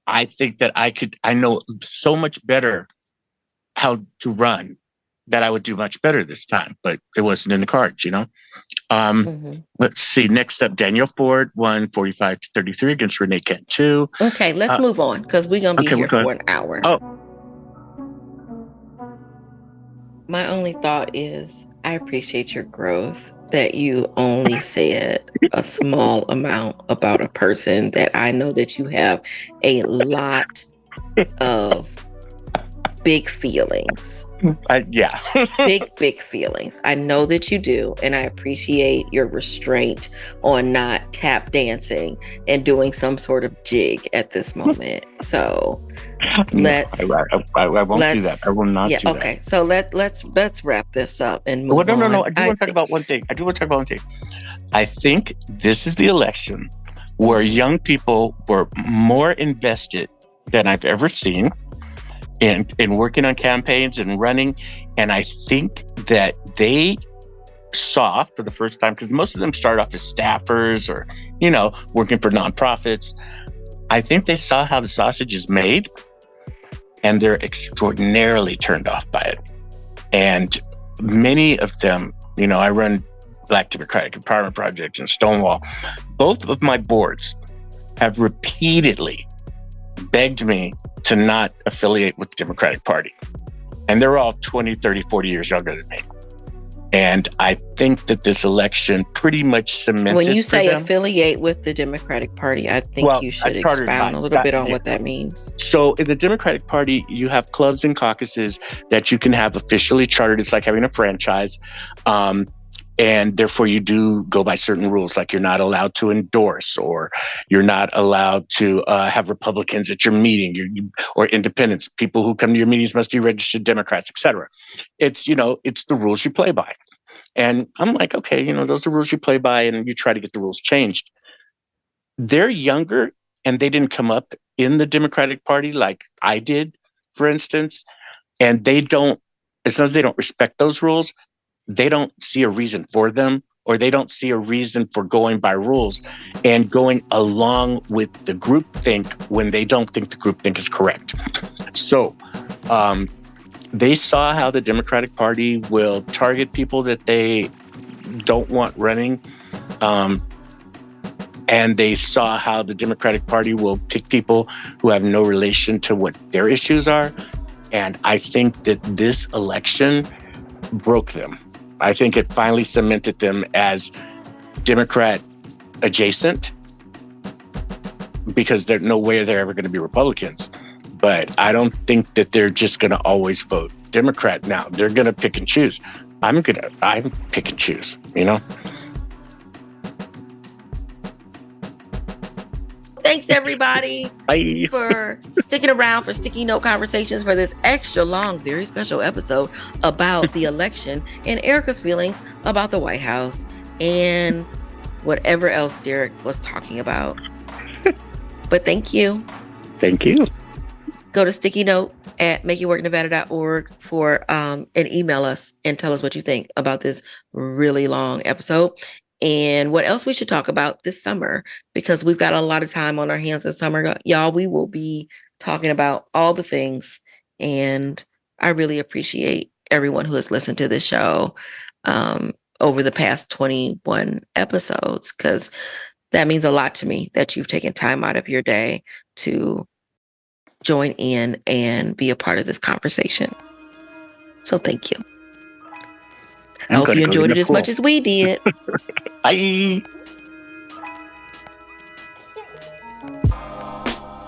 I think that I know so much better how to run that I would do much better this time, but it wasn't in the cards, you know? Mm-hmm. Let's see. Next up, Danielle Ford won 45-33 against Renee Kent 2. Okay, let's move on because we're going to be Okay, we're here good. for an hour. Oh, My only thought is I appreciate your growth that you only said a small amount about a person that I know that you have a lot of big feelings. yeah. Big feelings. I know that you do. And I appreciate your restraint on not tap dancing and doing some sort of jig at this moment. So let's I won't do that. I will not do that. Okay. So let's wrap this up and move Well, no. on. I do want to talk about one thing. I think this is the election where young people were more invested than I've ever seen in working on campaigns and running. And I think that they saw for the first time, because most of them start off as staffers or, working for nonprofits. I think they saw how the sausage is made and they're extraordinarily turned off by it. And many of them, I run Black Democratic Empowerment Project and Stonewall. Both of my boards have repeatedly begged me to not affiliate with the Democratic Party. And they're all 20, 30, 40 years younger than me. And I think that this election pretty much cemented. When you say affiliate with the Democratic Party, I think you should expound a little bit on what that means. So in the Democratic Party, you have clubs and caucuses that you can have officially chartered. It's like having a franchise. And therefore you do go by certain rules, like you're not allowed to endorse, or you're not allowed to have Republicans at your meeting, or independents. People who come to your meetings must be registered Democrats, et cetera. It's the rules you play by. And I'm like, okay, those are rules you play by, and you try to get the rules changed. They're younger and they didn't come up in the Democratic Party like I did, for instance. And it's not that they don't respect those rules. They don't see a reason for them, or they don't see a reason for going by rules and going along with the groupthink when they don't think the groupthink is correct. So they saw how the Democratic Party will target people that they don't want running. And they saw how the Democratic Party will pick people who have no relation to what their issues are. And I think that this election broke them. I think it finally cemented them as Democrat adjacent, because there's no way they're ever going to be Republicans. But I don't think that they're just going to always vote Democrat now. They're going to pick and choose. I'm pick and choose, Thanks, everybody, Bye. for sticking around for Sticky Note Conversations for this extra long, very special episode about the election and Erika's feelings about the White House and whatever else Derek was talking about. But thank you. Thank you. Go to stickynote@makeitworknevada.org and email us and tell us what you think about this really long episode. And what else we should talk about this summer, because we've got a lot of time on our hands this summer. Y'all, we will be talking about all the things. And I really appreciate everyone who has listened to this show over the past 21 episodes, because that means a lot to me that you've taken time out of your day to join in and be a part of this conversation. So thank you. I hope you enjoyed it as much as we did. Bye.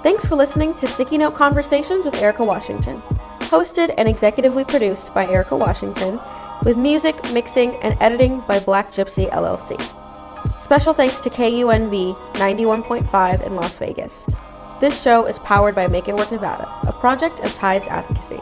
Thanks for listening to Sticky Note Conversations with Erika Washington. Hosted and executively produced by Erika Washington, with music, mixing, and editing by Black Gypsy LLC. Special thanks to KUNV 91.5 in Las Vegas. This show is powered by Make It Work Nevada, a project of Tides Advocacy.